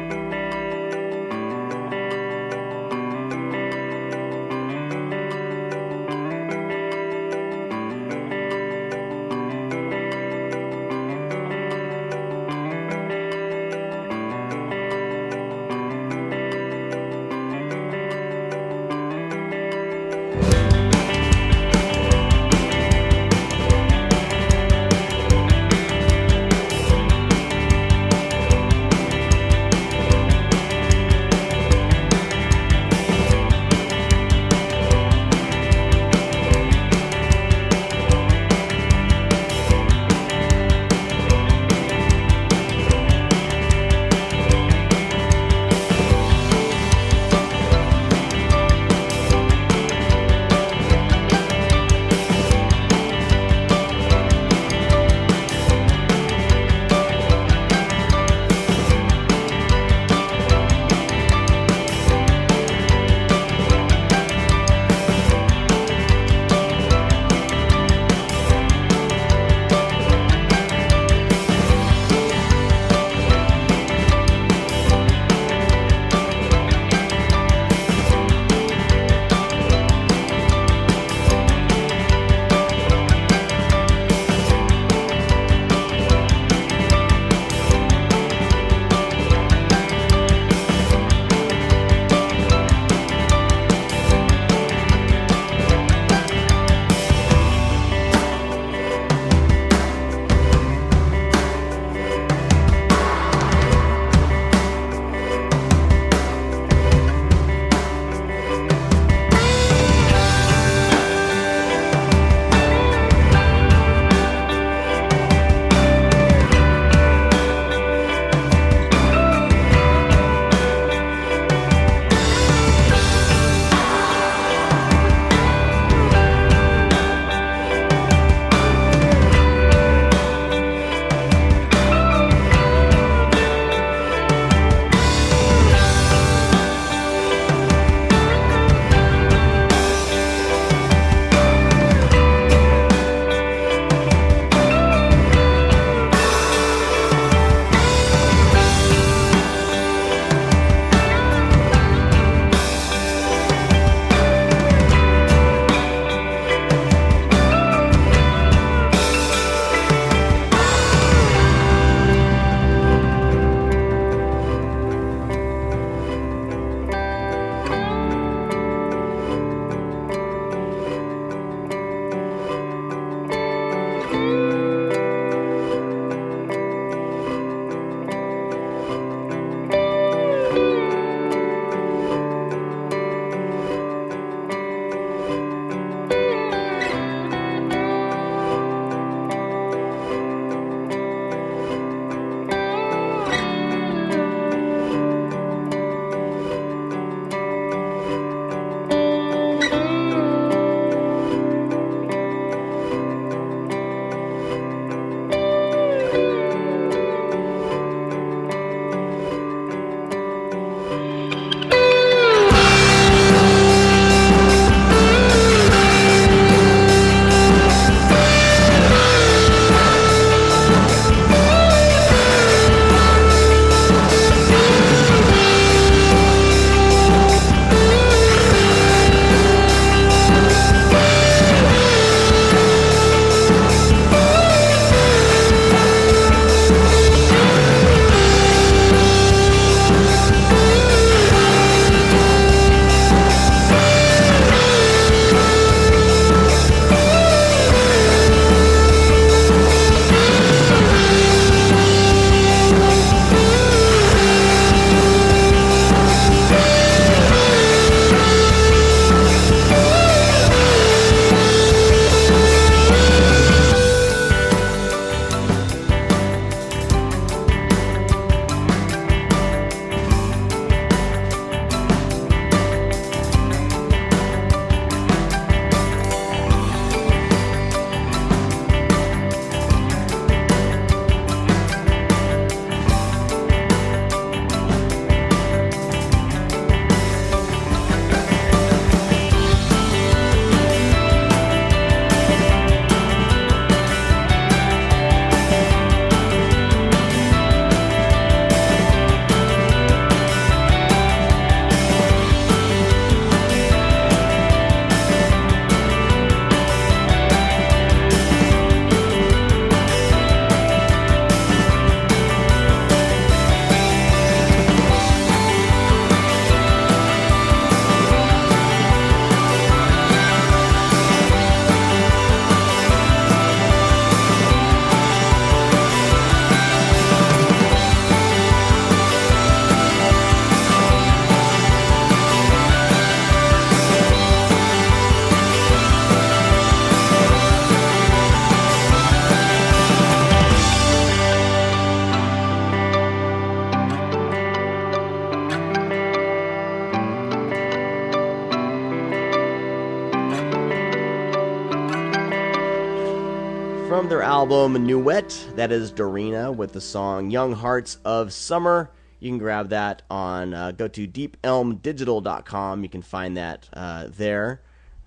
from their album Nuet. That is Dorina with the song Young Hearts of Summer. You can grab that on, go to deepelmdigital.com. You can find that there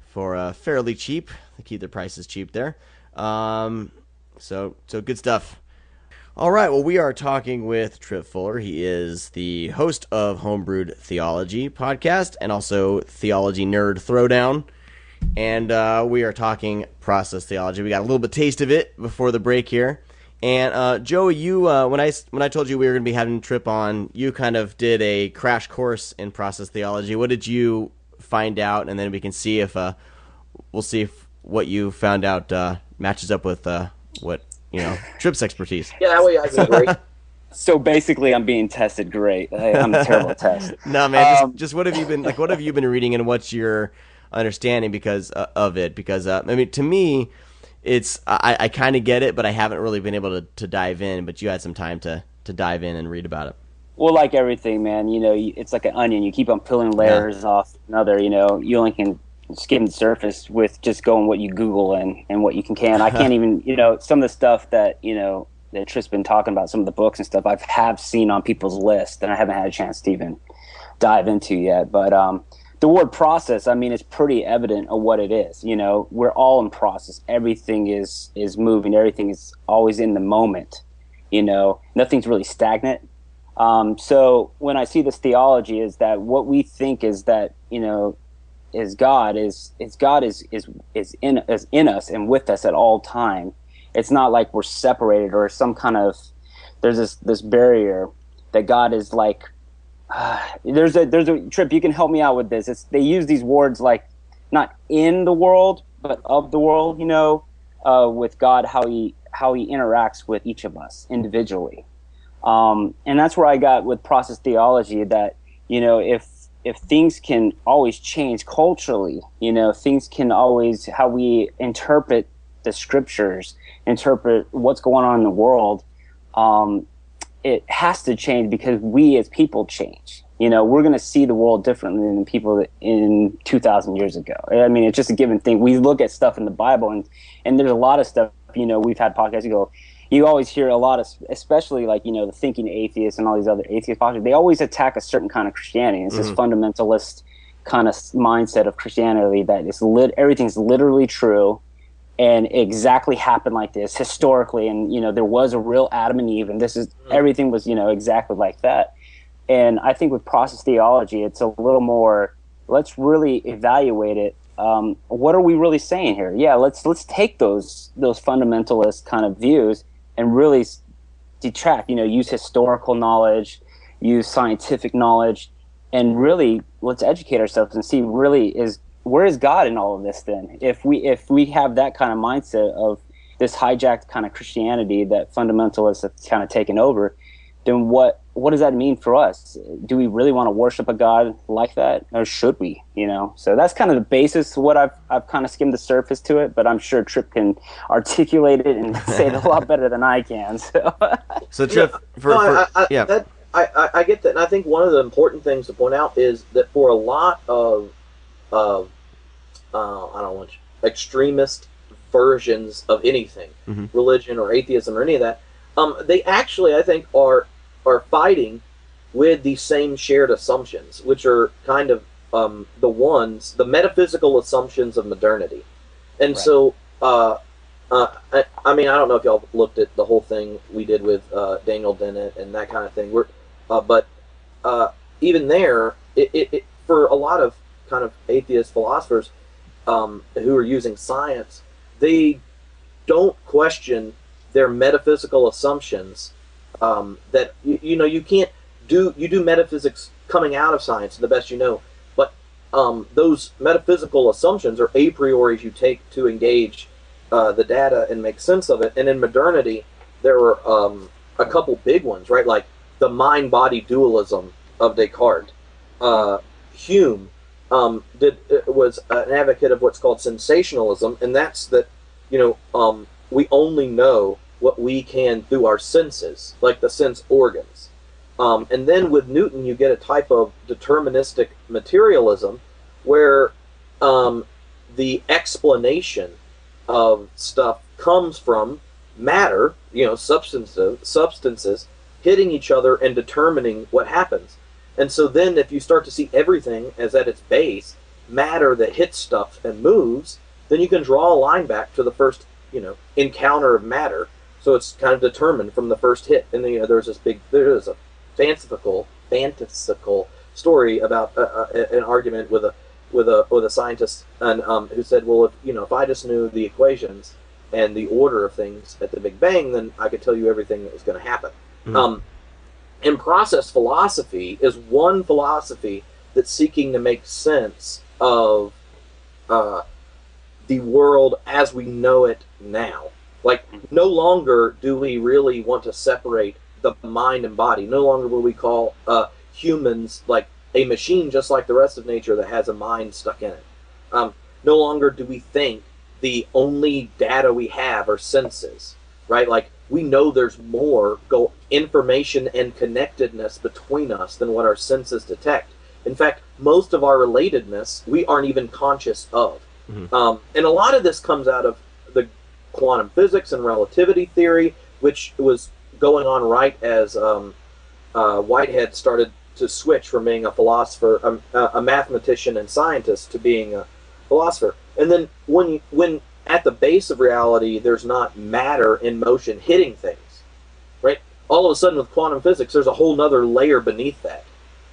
for fairly cheap. They keep their prices cheap there. So good stuff. All right, well, we are talking with Tripp Fuller. He is the host of Homebrewed Theology podcast and also Theology Nerd Throwdown. And we are talking process theology. We got a little bit taste of it before the break here. And Joe, you when I told you we were going to be having Tripp on, you kind of did a crash course in process theology. What did you find out? And then we can see if we'll see if what you found out matches up with what Tripp's expertise.
Yeah, that way I can break.
So basically, I'm being tested great. I'm a terrible test.
No, man. Just what have you been like? What have you been reading, and what's your understanding because of it? Because I mean, to me, it's I kind of get it, but I haven't really been able to dive in. But you had some time to dive in and read about it.
Well, like everything, man, it's like an onion. You keep on peeling layers off another. You only can skim the surface with just going what you Google and what you can. I can't even, some of the stuff that that Tripp's been talking about, some of the books and stuff I have seen on people's list, and I haven't had a chance to even dive into yet. But the word process, I mean, it's pretty evident of what it is. We're all in process. Everything is moving. Everything is always in the moment. Nothing's really stagnant. So when I see this theology, is that what we think is that is God is in us and with us at all time. It's not like we're separated or some kind of there's this barrier that God is like. There's a Tripp. You can help me out with this. They use these words like not in the world but of the world. With God, how he interacts with each of us individually, and that's where I got with process theology that if things can always change culturally, things can always, how we interpret the scriptures, interpret what's going on in the world, it has to change because we as people change. We're going to see the world differently than people in 2,000 years ago. I mean, it's just a given thing. We look at stuff in the Bible and there's a lot of stuff, we've had podcasts ago. You always hear a lot of, especially like, the thinking atheists and all these other atheist podcasts, they always attack a certain kind of Christianity. It's this fundamentalist kind of mindset of Christianity that is everything's literally true and exactly happened like this historically. And, there was a real Adam and Eve, and everything was, exactly like that. And I think with process theology, it's a little more, let's really evaluate it. What are we really saying here? Yeah, let's take those fundamentalist kind of views and really detract, use historical knowledge, use scientific knowledge, and really let's educate ourselves and see really where is God in all of this then? If we have that kind of mindset of this hijacked kind of Christianity that fundamentalists have kind of taken over, then what does that mean for us? Do we really want to worship a God like that, or should we? So that's kind of the basis of what I've kind of skimmed the surface to it, but I'm sure Tripp can articulate it and say it a lot better than I can.
So Tripp,
I get that, and I think one of the important things to point out is that for a lot of I don't want extremist versions of anything, religion or atheism or any of that, they actually, I think, are fighting with the same shared assumptions, which are kind of the metaphysical assumptions of modernity. And so, I mean, I don't know if y'all looked at the whole thing we did with Daniel Dennett and that kind of thing. But even there, it for a lot of kind of atheist philosophers who are using science, they don't question their metaphysical assumptions. That you can't do. You do metaphysics coming out of science the best you know, but those metaphysical assumptions are a priori you take to engage the data and make sense of it. And in modernity, there were a couple big ones, right? Like the mind-body dualism of Descartes. Hume was an advocate of what's called sensationalism, and that's that we only know what we can through our senses, like the sense organs. And then with Newton, you get a type of deterministic materialism where the explanation of stuff comes from matter, substances hitting each other and determining what happens. And so then if you start to see everything as at its base, matter that hits stuff and moves, then you can draw a line back to the first, encounter of matter. So it's kind of determined from the first hit. And then, there's a fanciful story about an argument with a scientist, and who said, well, if I just knew the equations and the order of things at the Big Bang, then I could tell you everything that was going to happen. Mm-hmm. And process philosophy is one philosophy that's seeking to make sense of the world as we know it now. Like, no longer do we really want to separate the mind and body. No longer will we call humans like a machine just like the rest of nature that has a mind stuck in it. No longer do we think the only data we have are senses, right? Like, we know there's more information and connectedness between us than what our senses detect. In fact, most of our relatedness we aren't even conscious of. Mm-hmm. And a lot of this comes out of the quantum physics and relativity theory, which was going on right as Whitehead started to switch from being a philosopher, a mathematician and scientist, to being a philosopher. And then when at the base of reality there's not matter in motion hitting things, right? All of a sudden with quantum physics there's a whole nother layer beneath that.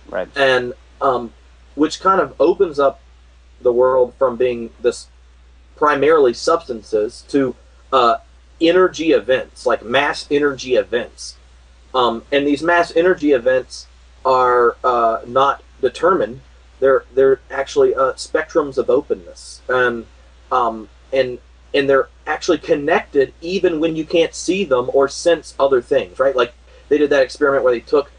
Right.
And which kind of opens up the world from being this primarily substances to energy events, like mass energy events. And these mass energy events are not determined. They're actually spectrums of openness, and they're actually connected even when you can't see them or sense other things, right? Like they did that experiment where they took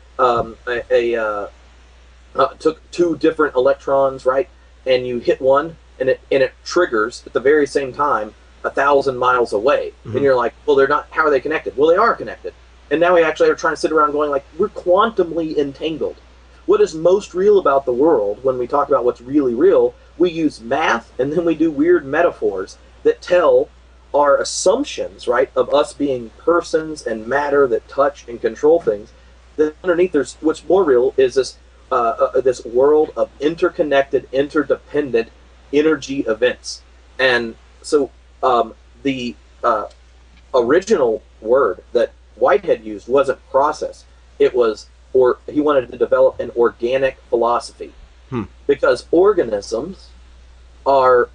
took two different electrons, right, and you hit one, and it triggers at the very same time 1,000 miles away, mm-hmm. and you're like, well, they're not. How are they connected? Well, they are connected. And now we actually are trying to sit around going like, we're quantumly entangled. What is most real about the world, when we talk about what's really real, we use math and then we do weird metaphors that tell our assumptions, right, of us being persons and matter that touch and control things. Then underneath, there's what's more real is this this world of interconnected, interdependent energy events. And so the original word that Whitehead used wasn't process. It was, or he wanted to develop an organic philosophy, because organisms are,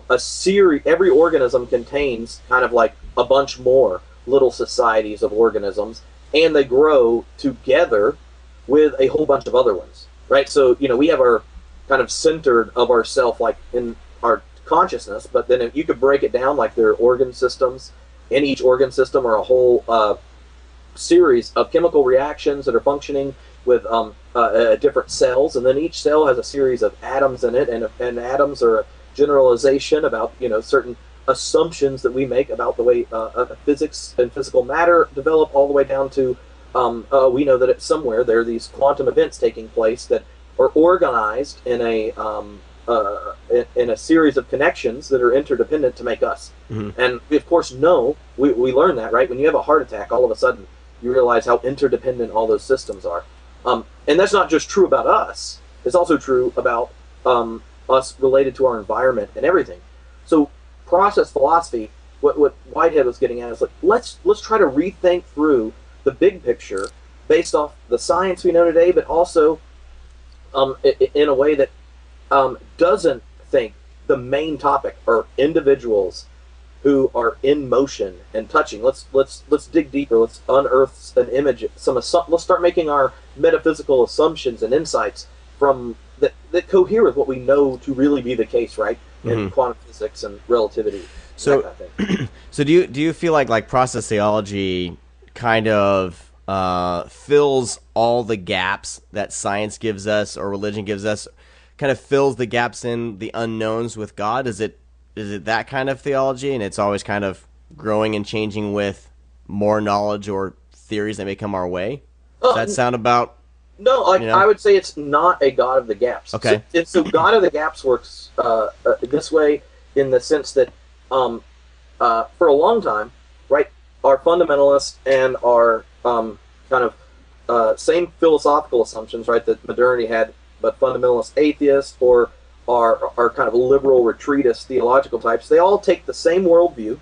a series. Every organism contains kind of like a bunch more little societies of organisms, and they grow together with a whole bunch of other ones, right? So, we have our kind of centered of ourself, like in our consciousness, but then if you could break it down, like there are organ systems, and each organ system are a whole series of chemical reactions that are functioning with different cells, and then each cell has a series of atoms in it, and atoms are a generalization about certain assumptions that we make about the way physics and physical matter develop, all the way down to we know that somewhere there are these quantum events taking place that are organized in a series of connections that are interdependent to make us. Mm-hmm. And we of course know, we learn that, right? When you have a heart attack, all of a sudden you realize how interdependent all those systems are. And that's not just true about us. It's also true about us related to our environment and everything. So process philosophy, what Whitehead was getting at is like, let's try to rethink through the big picture based off the science we know today, but also in a way that doesn't think the main topic are individuals who are in motion and touching. Let's dig deeper. Let's unearth an image. Let's start making our metaphysical assumptions and insights from that cohere with what we know to really be the case, right? In mm-hmm. quantum physics and relativity.
So,
that kind of thing.
So do you feel like process theology kind of fills all the gaps that science gives us or religion gives us? Kind of fills the gaps in the unknowns with God? Is it that kind of theology, and it's always kind of growing and changing with more knowledge or theories that may come our way? Does that sound about?
No, I would say it's not a God of the gaps.
Okay.
So God of the gaps works this way, in the sense that for a long time, right, our fundamentalists and our same philosophical assumptions, right, that modernity had, but fundamentalist atheists or our kind of liberal retreatist theological types, they all take the same worldview,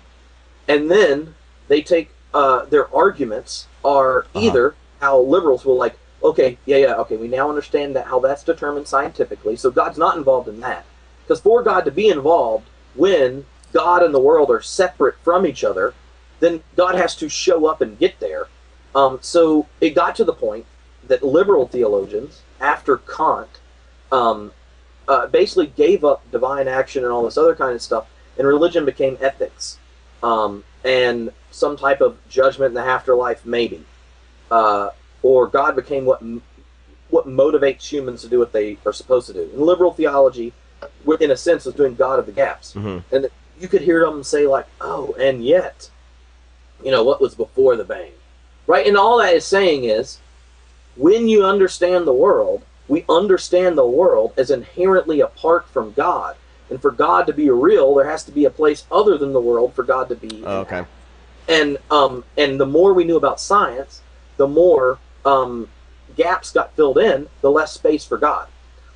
and then they take their arguments are either how liberals will like, okay, we now understand that how that's determined scientifically, so God's not involved in that. Because for God to be involved when God and the world are separate from each other, then God has to show up and get there. So it got to the point that liberal theologians, after Kant, basically gave up divine action and all this other kind of stuff, and religion became ethics, and some type of judgment in the afterlife, maybe. Or God became what motivates humans to do what they are supposed to do. And liberal theology, in a sense, was doing God of the gaps. Mm-hmm. And you could hear them say like, oh, and yet, what was before the bang? Right? And all that is saying is, when you understand the world, we understand the world as inherently apart from God. And for God to be real, there has to be a place other than the world for God to be.
Oh, okay.
And the more we knew about science, the more gaps got filled in, the less space for God.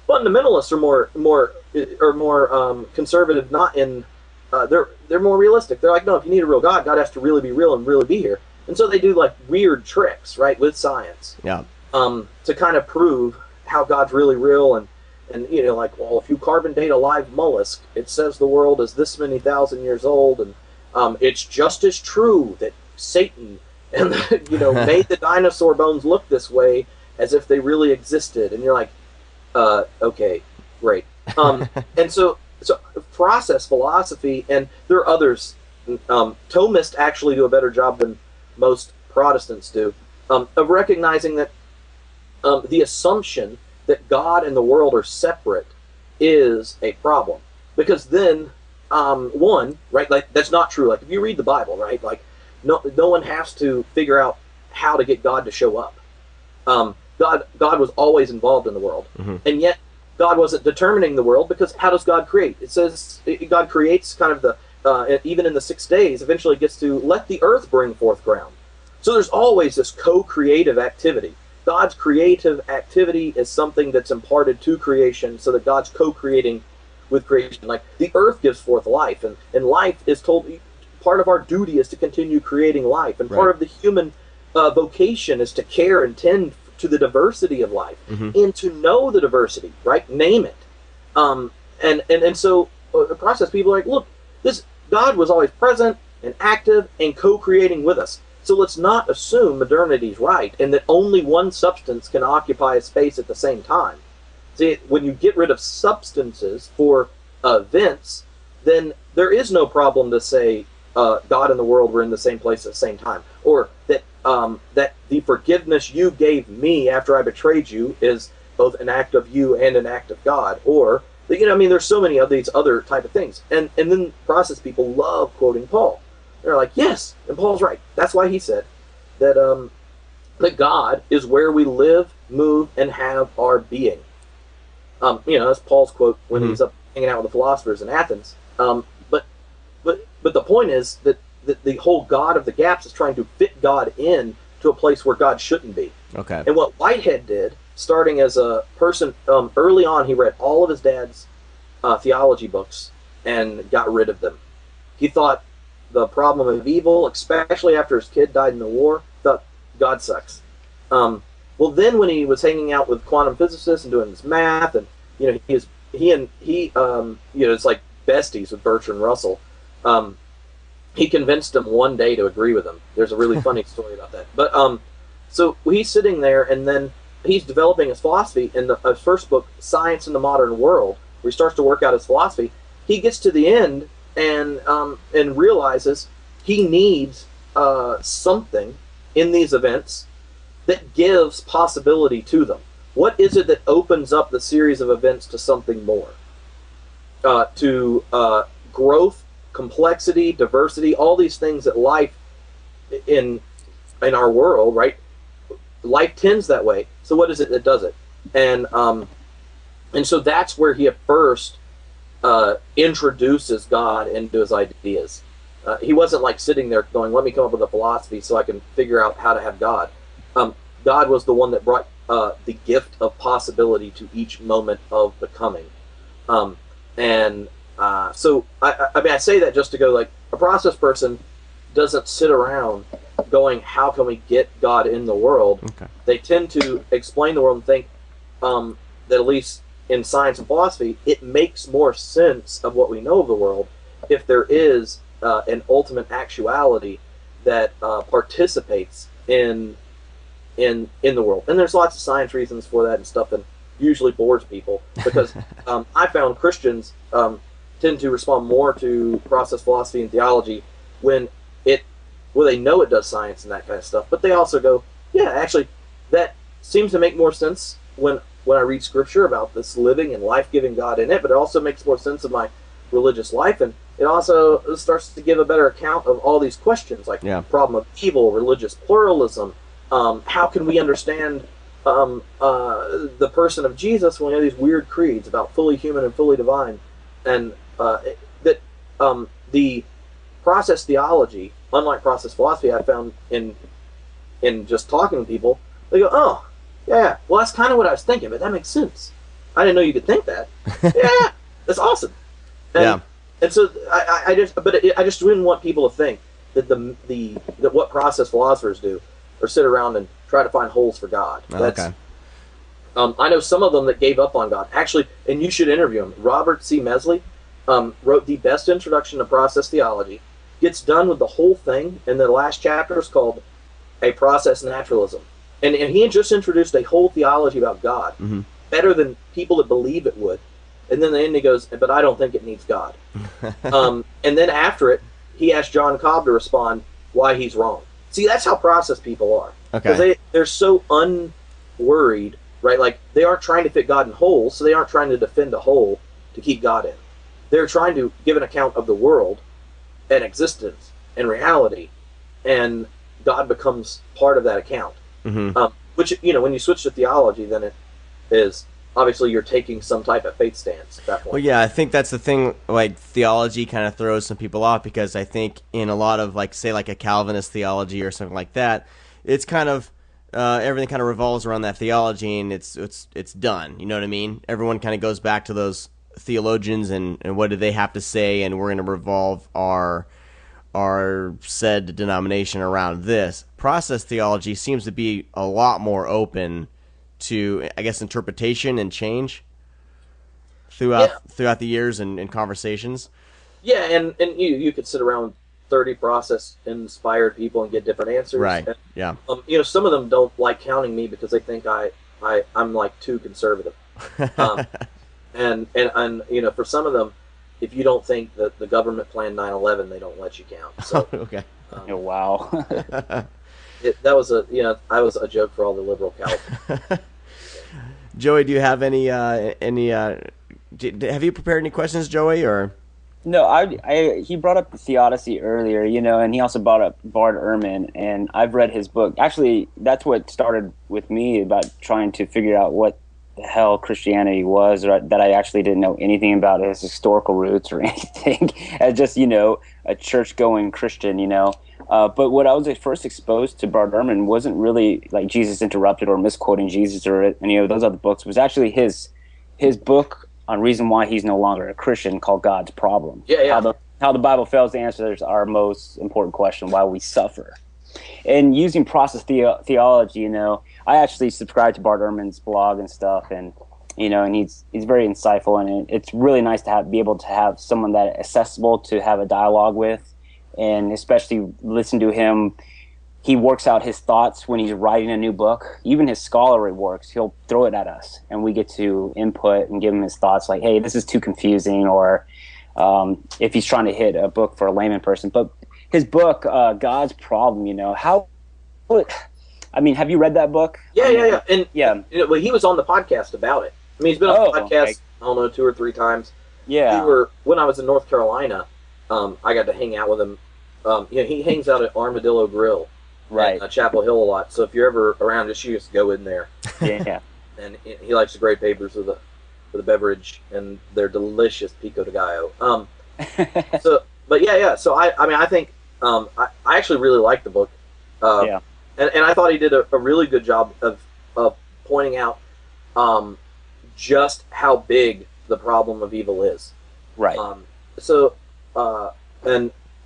Fundamentalists are more conservative. Not in they're more realistic. They're like, no, if you need a real God, God has to really be real and really be here. And so they do like weird tricks, right, with science.
Yeah.
To kind of prove how God's really real and like, well, if you carbon date a live mollusk, it says the world is this many thousand years old, and it's just as true that Satan and made the dinosaur bones look this way as if they really existed. And you're like, okay, great. And so process philosophy, and there are others. Thomists actually do a better job than most Protestants do of recognizing that the assumption that God and the world are separate is a problem, because then right, like that's not true. Like if you read the Bible, right, like no one has to figure out how to get God to show up. God was always involved in the world, and yet God wasn't determining the world, because how does God create? It says God creates kind of even in the 6 days, eventually gets to let the earth bring forth ground. So there's always this co-creative activity. God's creative activity is something that's imparted to creation, so that God's co-creating with creation. Like the earth gives forth life, and life is told, part of our duty is to continue creating life, and part of the human vocation is to care and tend to the diversity of life, and to know the diversity, right? Name it. And so the process, people are like, look, this God was always present and active and co-creating with us. So let's not assume modernity's right and that only one substance can occupy a space at the same time. See, when you get rid of substances for events, then there is no problem to say God and the world were in the same place at the same time, or that that the forgiveness you gave me after I betrayed you is both an act of you and an act of God, or there's so many of these other type of things. And then process people love quoting Paul. They're like, yes, and Paul's right. That's why he said that that God is where we live, move, and have our being. That's Paul's quote when he's up hanging out with the philosophers in Athens. But the point is that the whole God of the gaps is trying to fit God in to a place where God shouldn't be.
Okay.
And what Whitehead did, starting as a person, early on, he read all of his dad's theology books and got rid of them. He thought the problem of evil, especially after his kid died in the war, thought God sucks. Well, then when he was hanging out with quantum physicists and doing this math, and it's like besties with Bertrand Russell. He convinced him one day to agree with him. There's a really funny story about that. But so he's sitting there, and then he's developing his philosophy in his first book, Science in the Modern World, where he starts to work out his philosophy. He gets to the end and realizes he needs something in these events that gives possibility to them. What is it that opens up the series of events to something more? To growth, complexity, diversity, all these things that life in our world, right? Life tends that way. So what is it that does it? And so that's where he at first introduces God into his ideas. he wasn't like sitting there going, let me come up with a philosophy so I can figure out how to have God. God was the one that brought the gift of possibility to each moment of becoming. So I mean, I say that just to go, like, a process person doesn't sit around going, how can we get God in the world?
Okay.
They tend to explain the world and think that, at least in science and philosophy, it makes more sense of what we know of the world if there is an ultimate actuality that participates in the world. And there's lots of science reasons for that and stuff, and usually bores people because I found Christians tend to respond more to process philosophy and theology when they know it does science and that kind of stuff, but they also go, yeah, actually, that seems to make more sense when I read scripture about this living and life-giving God in it, but it also makes more sense of my religious life, and it also starts to give a better account of all these questions, like problem of evil, religious pluralism, how can we understand the person of Jesus when we have these weird creeds about fully human and fully divine, and the process theology, unlike process philosophy, I found in just talking to people, they go, oh, yeah, well, that's kind of what I was thinking, but that makes sense. I didn't know you could think that. Yeah, that's awesome. And so I just didn't want people to think that that what process philosophers do or sit around and try to find holes for God.
Okay.
I know some of them that gave up on God. Actually, and you should interview him. Robert C. Mesley wrote the best introduction to process theology. Gets done with the whole thing, and the last chapter is called A Process Naturalism. And he just introduced a whole theology about God, better than people that believe it would. And then the end he goes, but I don't think it needs God. And then after it, he asked John Cobb to respond why he's wrong. See, that's how process people are.
Okay.
Because they're so unworried, right? Like, they aren't trying to fit God in holes, so they aren't trying to defend a hole to keep God in. They're trying to give an account of the world and existence and reality, and God becomes part of that account. Which, when you switch to theology, then it is obviously you're taking some type of faith stance at that point.
Well, yeah, I think that's the thing. Like, theology kind of throws some people off because I think in a lot of, like, say, like a Calvinist theology or something like that, it's kind of everything kind of revolves around that theology, and it's done. You know what I mean? Everyone kind of goes back to those theologians and what do they have to say, and we're going to revolve our said denomination around this. Process theology seems to be a lot more open to, I guess, interpretation and change throughout the years and conversations.
Yeah, and you could sit around with 30 process-inspired people and get different answers.
Right,
and,
yeah.
Some of them don't like counting me because they think I'm like too conservative. And for some of them, if you don't think that the government planned 9/11, they don't let you count. So,
Okay.
Oh, wow.
that was I was a joke for all the liberal Calvinists.
Joey, do you have any? Have you prepared any questions, Joey? Or
No, he brought up the theodicy earlier, and he also brought up Bart Ehrman, and I've read his book. Actually, that's what started with me about trying to figure out what the hell Christianity was, or that I actually didn't know anything about its historical roots or anything, as just, a church-going Christian, But what I was first exposed to Bart Ehrman wasn't really like Jesus Interrupted or Misquoting Jesus or any of those other books. It was actually his book on reason why he's no longer a Christian, called God's Problem.
Yeah.
How the Bible fails to answer our most important question, why we suffer. And using process theology, I actually subscribe to Bart Ehrman's blog and stuff, and and he's very insightful, and it's really nice to be able to have someone that accessible to have a dialogue with, and especially listen to him. He works out his thoughts when he's writing a new book. Even his scholarly works, he'll throw it at us, and we get to input and give him his thoughts, like, hey, this is too confusing, or if he's trying to hit a book for a layman person. But his book, God's Problem, have you read that book?
Yeah. And
yeah,
he was on the podcast about it. I mean, he's been on the podcast, okay. I don't know, 2 or 3 times.
Yeah.
When I was in North Carolina, I got to hang out with him. He hangs out at Armadillo Grill,
right,
at Chapel Hill a lot. So if you're ever around, just go in there.
Yeah.
And he likes to grade papers with a beverage and their delicious pico de gallo. So but yeah. So I mean, I think I actually really liked the book.
Yeah.
And I thought he did a really good job of pointing out just how big the problem of evil is.
Right.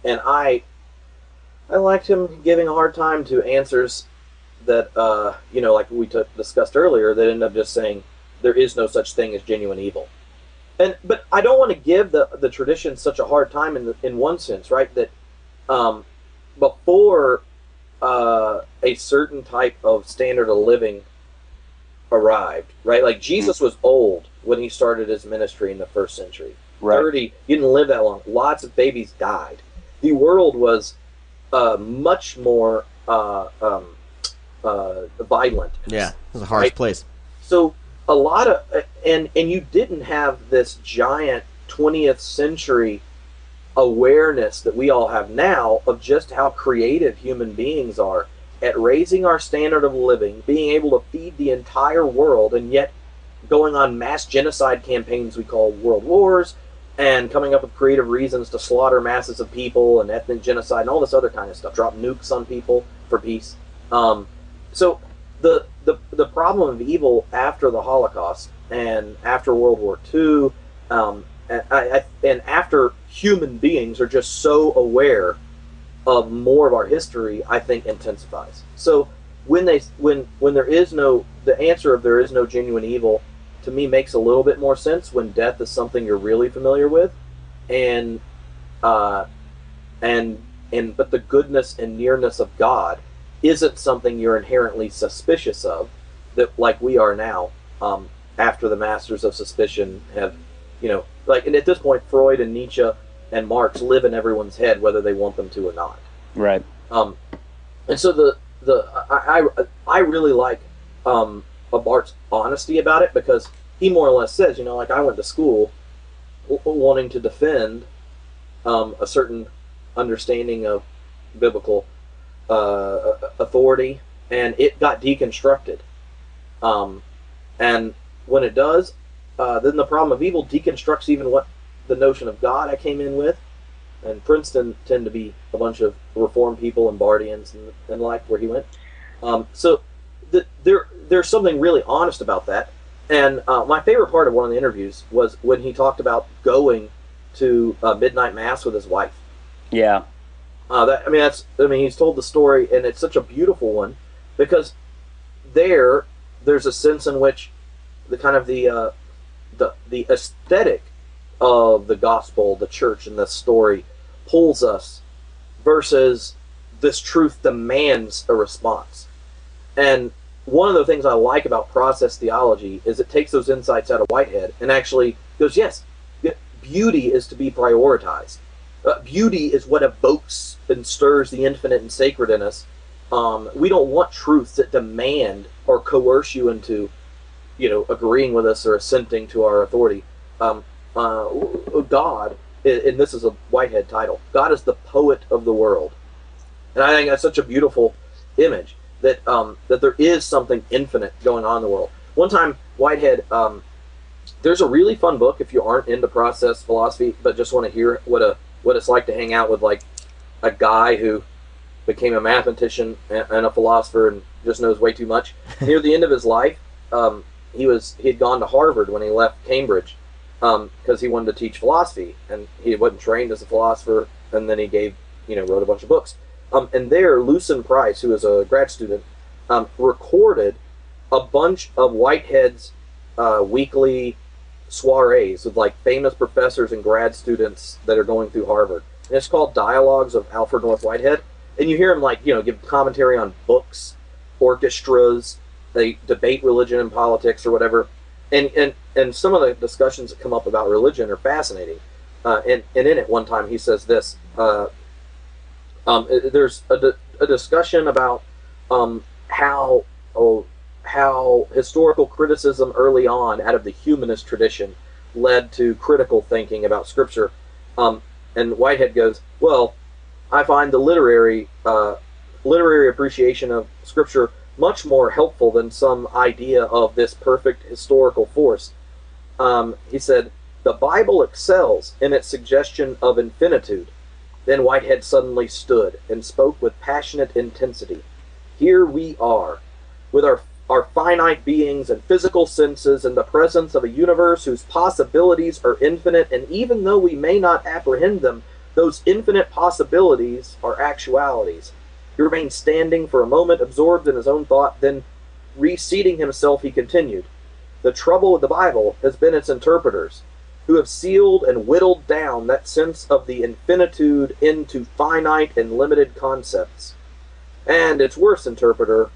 And I liked him giving a hard time to answers that like we discussed earlier, that end up just saying there is no such thing as genuine evil. But I don't want to give the tradition such a hard time in one sense, right? That before a certain type of standard of living arrived, right? Like Jesus was old when he started his ministry in the first century.
Right.
30, he didn't live that long. Lots of babies died. The world was much more violent.
Yeah, it was a harsh
right?
place.
So a lot of and you didn't have this giant 20th century awareness that we all have now of just how creative human beings are at raising our standard of living, being able to feed the entire world, and yet going on mass genocide campaigns we call world wars, and coming up with creative reasons to slaughter masses of people and ethnic genocide and all this other kind of stuff, drop nukes on people for peace. So the problem of evil after the Holocaust and after World War II, and after human beings are just so aware of more of our history, I think intensifies. So when there is no, the answer of there is no genuine evil, to me makes a little bit more sense when death is something you're really familiar with, but the goodness and nearness of God isn't something you're inherently suspicious of, that like we are now, after the masters of suspicion have, and at this point Freud and Nietzsche and Marx live in everyone's head whether they want them to or not.
Right.
And so I really like Bart's honesty about it, because he more or less says, like I went to school wanting to defend a certain understanding of biblical authority, and it got deconstructed. And when it does, then the problem of evil deconstructs even what the notion of God I came in with. And Princeton tend to be a bunch of Reformed people and Bardians and like where he went. So there's something really honest about that. And my favorite part of one of the interviews was when he talked about going to midnight mass with his wife.
Yeah.
He's told the story, and it's such a beautiful one, because there's a sense in which the kind of the aesthetic of the gospel, the church, and the story pulls us, versus this truth demands a response. And one of the things I like about process theology is it takes those insights out of Whitehead and actually goes, yes, beauty is to be prioritized. Beauty is what evokes and stirs the infinite and sacred in us. We don't want truths that demand or coerce you into, agreeing with us or assenting to our authority. God, and this is a Whitehead title, God is the poet of the world. And I think that's such a beautiful image, that there is something infinite going on in the world. One time, Whitehead, there's a really fun book if you aren't into process philosophy, but just want to hear what it's like to hang out with like a guy who became a mathematician and a philosopher and just knows way too much. Near the end of his life, he had gone to Harvard when he left Cambridge, because he wanted to teach philosophy, and he wasn't trained as a philosopher, and then he wrote a bunch of books. And there, Lucien Price, who was a grad student, recorded a bunch of Whitehead's weekly soirees with like famous professors and grad students that are going through Harvard. And it's called Dialogues of Alfred North Whitehead. And you hear him give commentary on books, orchestras, they debate religion and politics or whatever. And some of the discussions that come up about religion are fascinating. And in it, one time he says this. There's a discussion about how historical criticism early on out of the humanist tradition led to critical thinking about Scripture. And Whitehead goes, well, I find the literary appreciation of Scripture much more helpful than some idea of this perfect historical force. He said, the Bible excels in its suggestion of infinitude, Then Whitehead suddenly stood and spoke with passionate intensity. Here we are, with our finite beings and physical senses in the presence of a universe whose possibilities are infinite, and even though we may not apprehend them, those infinite possibilities are actualities. He remained standing for a moment, absorbed in his own thought, then reseating himself, he continued, "The trouble with the Bible has been its interpreters, who have sealed and whittled down that sense of the infinitude into finite and limited concepts. And its worst interpreter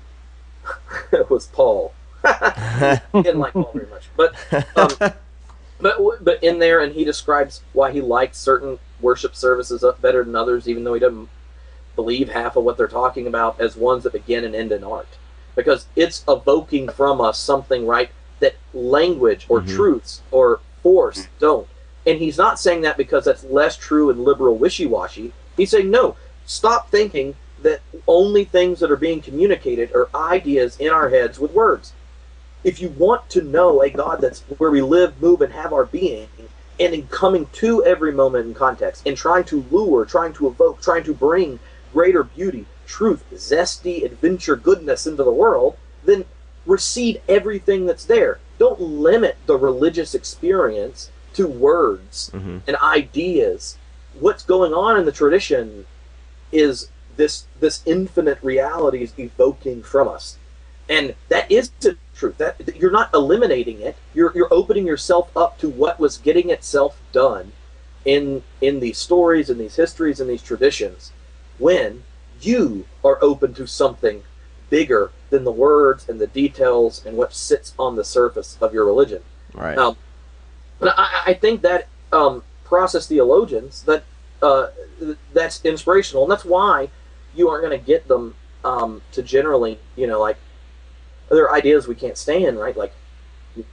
was Paul." He didn't like Paul very much, but in there, and he describes why he likes certain worship services better than others, even though he doesn't believe half of what they're talking about, as ones that begin and end in art, because it's evoking from us something, right, that language or truths or force don't. And he's not saying that because that's less true and liberal wishy-washy. He's saying, no, stop thinking that only things that are being communicated are ideas in our heads with words. If you want to know a God that's where we live, move, and have our being, and in coming to every moment in context, and trying to lure, trying to evoke, trying to bring greater beauty, truth, zesty, adventure, goodness into the world, then receive everything that's there. Don't limit the religious experience to words and ideas. What's going on in the tradition is this infinite reality is evoking from us, and that is the truth. That you're not eliminating it. You're opening yourself up to what was getting itself done in these stories, in these histories, in these traditions, when you are open to something bigger than the words and the details and what sits on the surface of your religion.
Right.
But I think that process theologians, that's inspirational, and that's why you aren't going to get them to generally, like, there are ideas we can't stand, right?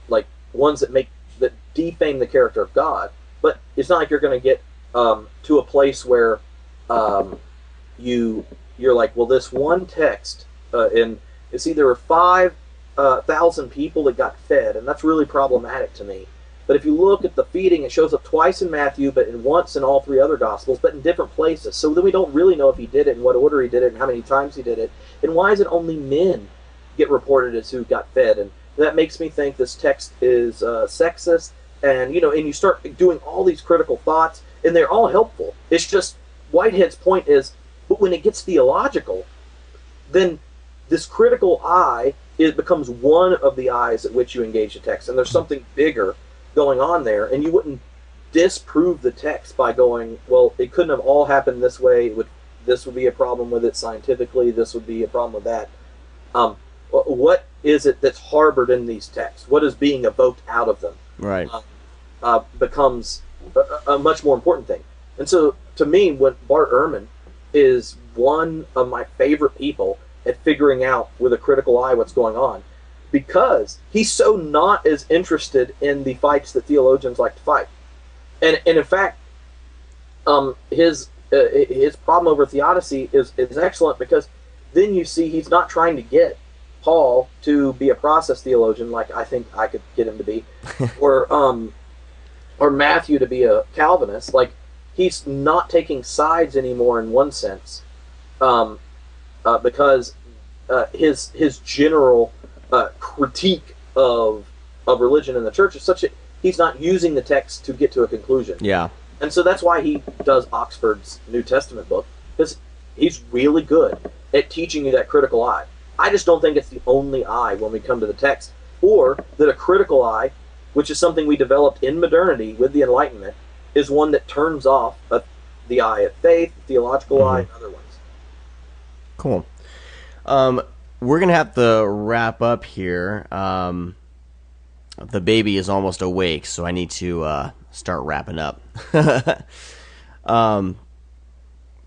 Like ones that defame the character of God. But it's not like you're going to get to a place where you're like, well, this one text, and you see there were 5,000 people that got fed, and that's really problematic to me. But if you look at the feeding, it shows up twice in Matthew, but once in all 3 other Gospels, but in different places. So then we don't really know if he did it, in what order he did it, and how many times he did it. And why is it only men get reported as who got fed? And that makes me think this text is sexist. And, and you start doing all these critical thoughts, and they're all helpful. It's just, Whitehead's point is, but when it gets theological, then this critical eye, it becomes one of the eyes at which you engage the text. And there's something bigger going on there, and you wouldn't disprove the text by going, well, it couldn't have all happened this way. This would be a problem with it scientifically. This would be a problem with that. What is it that's harbored in these texts? What is being evoked out of them?
Right.
Becomes a much more important thing. And so, to me, Bart Ehrman is one of my favorite people at figuring out with a critical eye what's going on, because he's so not as interested in the fights that theologians like to fight. And in fact, his problem over theodicy is excellent, because then you see he's not trying to get Paul to be a process theologian like I think I could get him to be, or Matthew to be a Calvinist. Like, he's not taking sides anymore in one sense, because his general critique of religion in the church is such that he's not using the text to get to a conclusion.
Yeah.
And so that's why he does Oxford's New Testament book, because he's really good at teaching you that critical eye. I just don't think it's the only eye when we come to the text, or that a critical eye, which is something we developed in modernity with the Enlightenment, is one that turns off the eye of faith, theological eye, and other ones.
Cool. We're going to have to wrap up here. The baby is almost awake, so I need to start wrapping up. But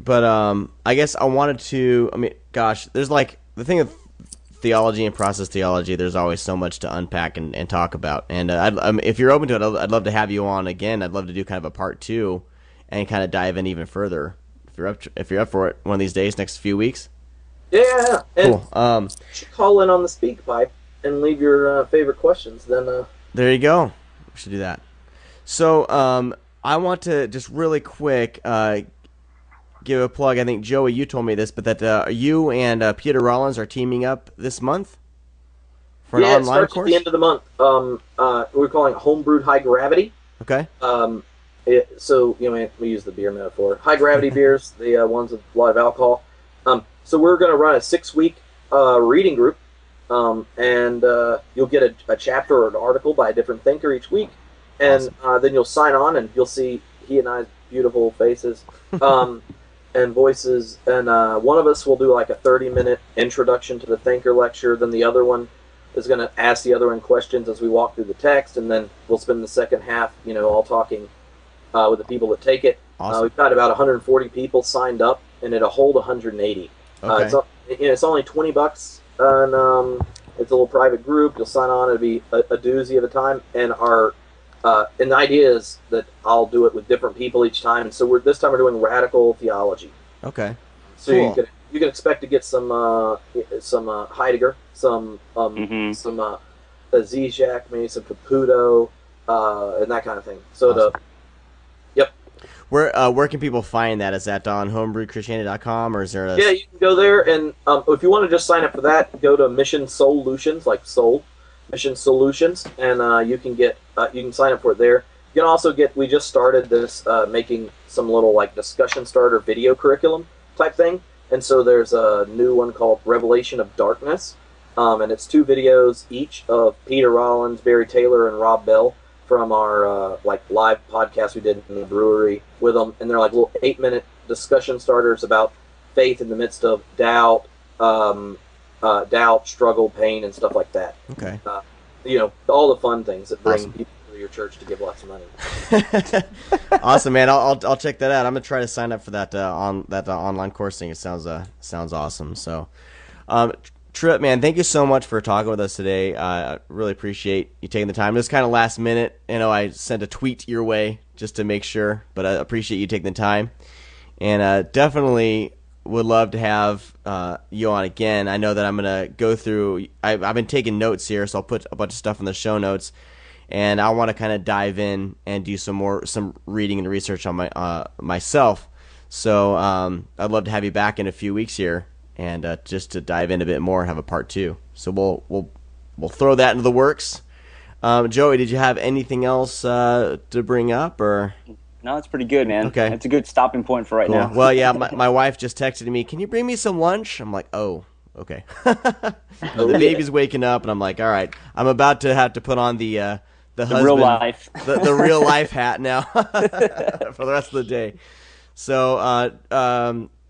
I guess I wanted to, there's like, the thing with theology and process theology, there's always so much to unpack and talk about. And if you're open to it, I'd love to have you on again. I'd love to do kind of a part 2 and kind of dive in even further. If you're up for it one of these days, next few weeks.
Yeah. And
cool.
you should call in on the speak pipe and leave your favorite questions. Then
there you go. We should do that. So I want to just really quick give a plug. I think, Joey, you told me this, but that you and Peter Rollins are teaming up this month for an
it
online
starts
course?
at the end of the month. We're calling it Homebrewed High Gravity.
Okay.
We use the beer metaphor. High gravity beers, the ones with a lot of alcohol. So we're going to run a 6-week reading group, and you'll get a chapter or an article by a different thinker each week, and then you'll sign on, and you'll see he and I's beautiful faces and voices, and one of us will do like a 30-minute introduction to the thinker lecture, then the other one is going to ask the other one questions as we walk through the text, and then we'll spend the second half, all talking with the people that take it.
Awesome.
We've got about 140 people signed up, and it'll hold 180.
Okay.
It's only $20, and it's a little private group. You'll sign on. It'll be a doozy of a time, and the idea is that I'll do it with different people each time. And so this time we're doing radical theology.
Okay.
So
cool.
you can expect to get some Heidegger, some Zizek, maybe some Caputo, and that kind of thing. So
awesome. Where can people find that? Is that on homebrewedchristianity.com, or is there
Yeah, you can go there, and if you want to just sign up for that, go to Mission Solutions, like Soul, Mission Solutions, and you can sign up for it there. You can also we just started this making some little like discussion starter video curriculum type thing, and so there's a new one called Revelation of Darkness, and it's 2 videos each of Peter Rollins, Barry Taylor, and Rob Bell from our live podcast we did in the brewery with them, and they're like little 8-minute discussion starters about faith in the midst of doubt, struggle, pain, and stuff like that.
Okay.
All the fun things that bring
awesome.
people to your church to give lots of money.
Awesome, man. I'll check that out. I'm gonna try to sign up for that online course thing. It sounds awesome. So, Tripp, man, thank you so much for talking with us today. I really appreciate you taking the time. It was kind of last minute. I sent a tweet your way just to make sure, but I appreciate you taking the time. And definitely would love to have you on again. I know that I'm going to go through, I've been taking notes here, so I'll put a bunch of stuff in the show notes. And I want to kind of dive in and do some reading and research on myself. So I'd love to have you back in a few weeks here. And just to dive in a bit more, have a part 2. So we'll throw that into the works. Joey, did you have anything else to bring up, or?
No, it's pretty good, man.
Okay,
it's a good stopping point for right now.
Well, yeah, my wife just texted me. Can you bring me some lunch? I'm like, oh, okay. The baby's waking up, and I'm like, all right. I'm about to have to put on the husband,
real life,
the real life hat now for the rest of the day. So,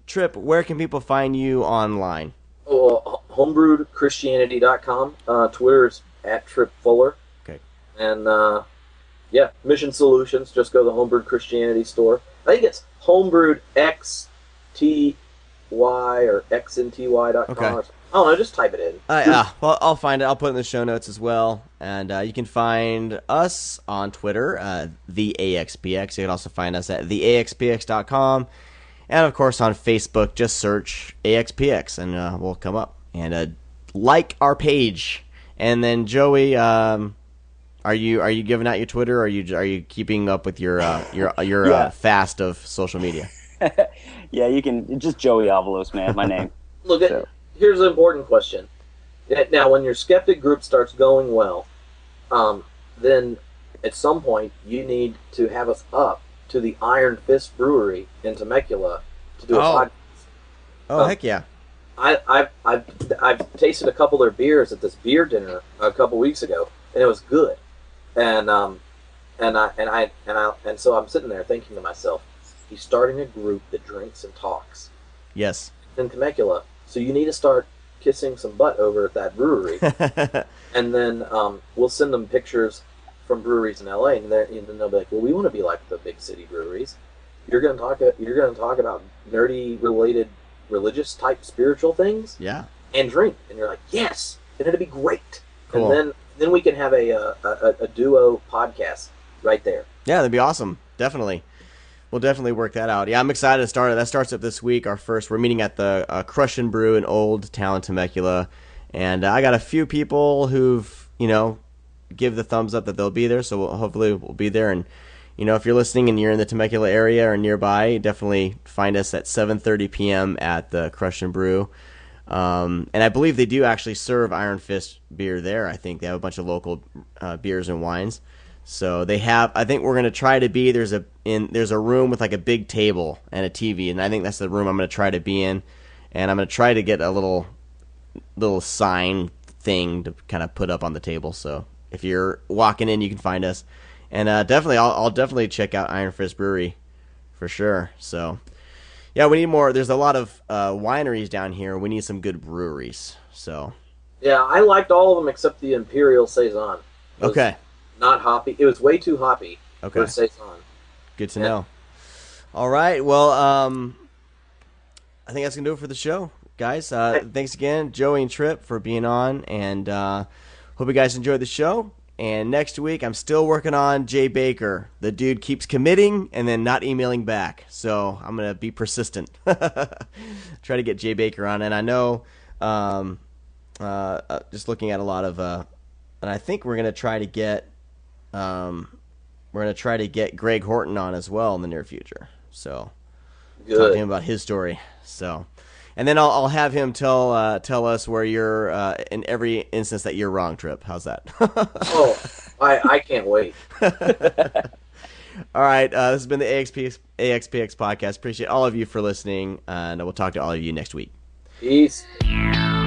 Tripp, where can people find you online?
Homebrewedchristianity.com. Twitter is @Tripp Fuller.
Okay.
And Mission Solutions. Just go to the Homebrewed Christianity store. I think it's Homebrewed XTY or XNTY.com.
Okay.
I don't know. Just type it in.
Well, I'll find it. I'll put it in the show notes as well. And you can find us on Twitter, the AxPx. You can also find us at theaxpx.com. And, of course, on Facebook, just search AxPx, and we'll come up. And like our page. And then, Joey, are you giving out your Twitter, or are you keeping up with your fast of social media?
Yeah, you can. Just Joey Avalos, man, my name.
Look, here's an important question. Now, when your skeptic group starts going well, then at some point you need to have us up to the Iron Fist Brewery in Temecula to do a podcast.
Oh, heck yeah!
I've tasted a couple of their beers at this beer dinner a couple weeks ago, and it was good. And so I'm sitting there thinking to myself, he's starting a group that drinks and talks.
Yes.
In Temecula, so you need to start kissing some butt over at that brewery, and then we'll send them pictures from breweries in LA, and then they'll be like, "Well, we want to be like the big city breweries. You're going to talk about nerdy related, religious type spiritual things,
yeah,
and drink." And you're like, "Yes," and it'll be great.
Cool.
And then we can have a duo podcast right there.
Yeah, that'd be awesome. Definitely. We'll definitely work that out. Yeah, I'm excited to start it. That starts up this week. We're meeting at the Crush and Brew in Old Town, Temecula. And I got a few people who've, give the thumbs up that they'll be there. So hopefully we'll be there. And, if you're listening and you're in the Temecula area or nearby, definitely find us at 7:30 p.m. at the Crush and Brew. And I believe they do actually serve Iron Fist beer there. I think they have a bunch of local beers and wines. So they have. I think we're gonna try to be there's a room with like a big table and a TV, and I think that's the room I'm gonna try to be in, and I'm gonna try to get a little sign thing to kind of put up on the table. So if you're walking in, you can find us, and definitely I'll definitely check out Iron Fist Brewery for sure. So yeah, we need more. There's a lot of wineries down here. We need some good breweries. So
yeah, I liked all of them except the Imperial Saison.
Okay.
Not hoppy. It was way too hoppy
Okay.
for Saison.
Good to know. All right. Well, I think that's going to do it for the show, guys. Thanks again, Joey and Tripp, for being on, and hope you guys enjoyed the show. And next week, I'm still working on Jay Baker. The dude keeps committing and then not emailing back, so I'm going to be persistent. Try to get Jay Baker on, and I know just looking at a lot of and I think we're going to try to get Greg Horton on as well in the near future. So
Good.
talk to him about his story. So, and then I'll have him tell us where you're in every instance that you're wrong, Tripp. How's that?
Oh, I can't wait.
All right, this has been the AxPx podcast. Appreciate all of you for listening, and we'll talk to all of you next week.
Peace.
Yeah.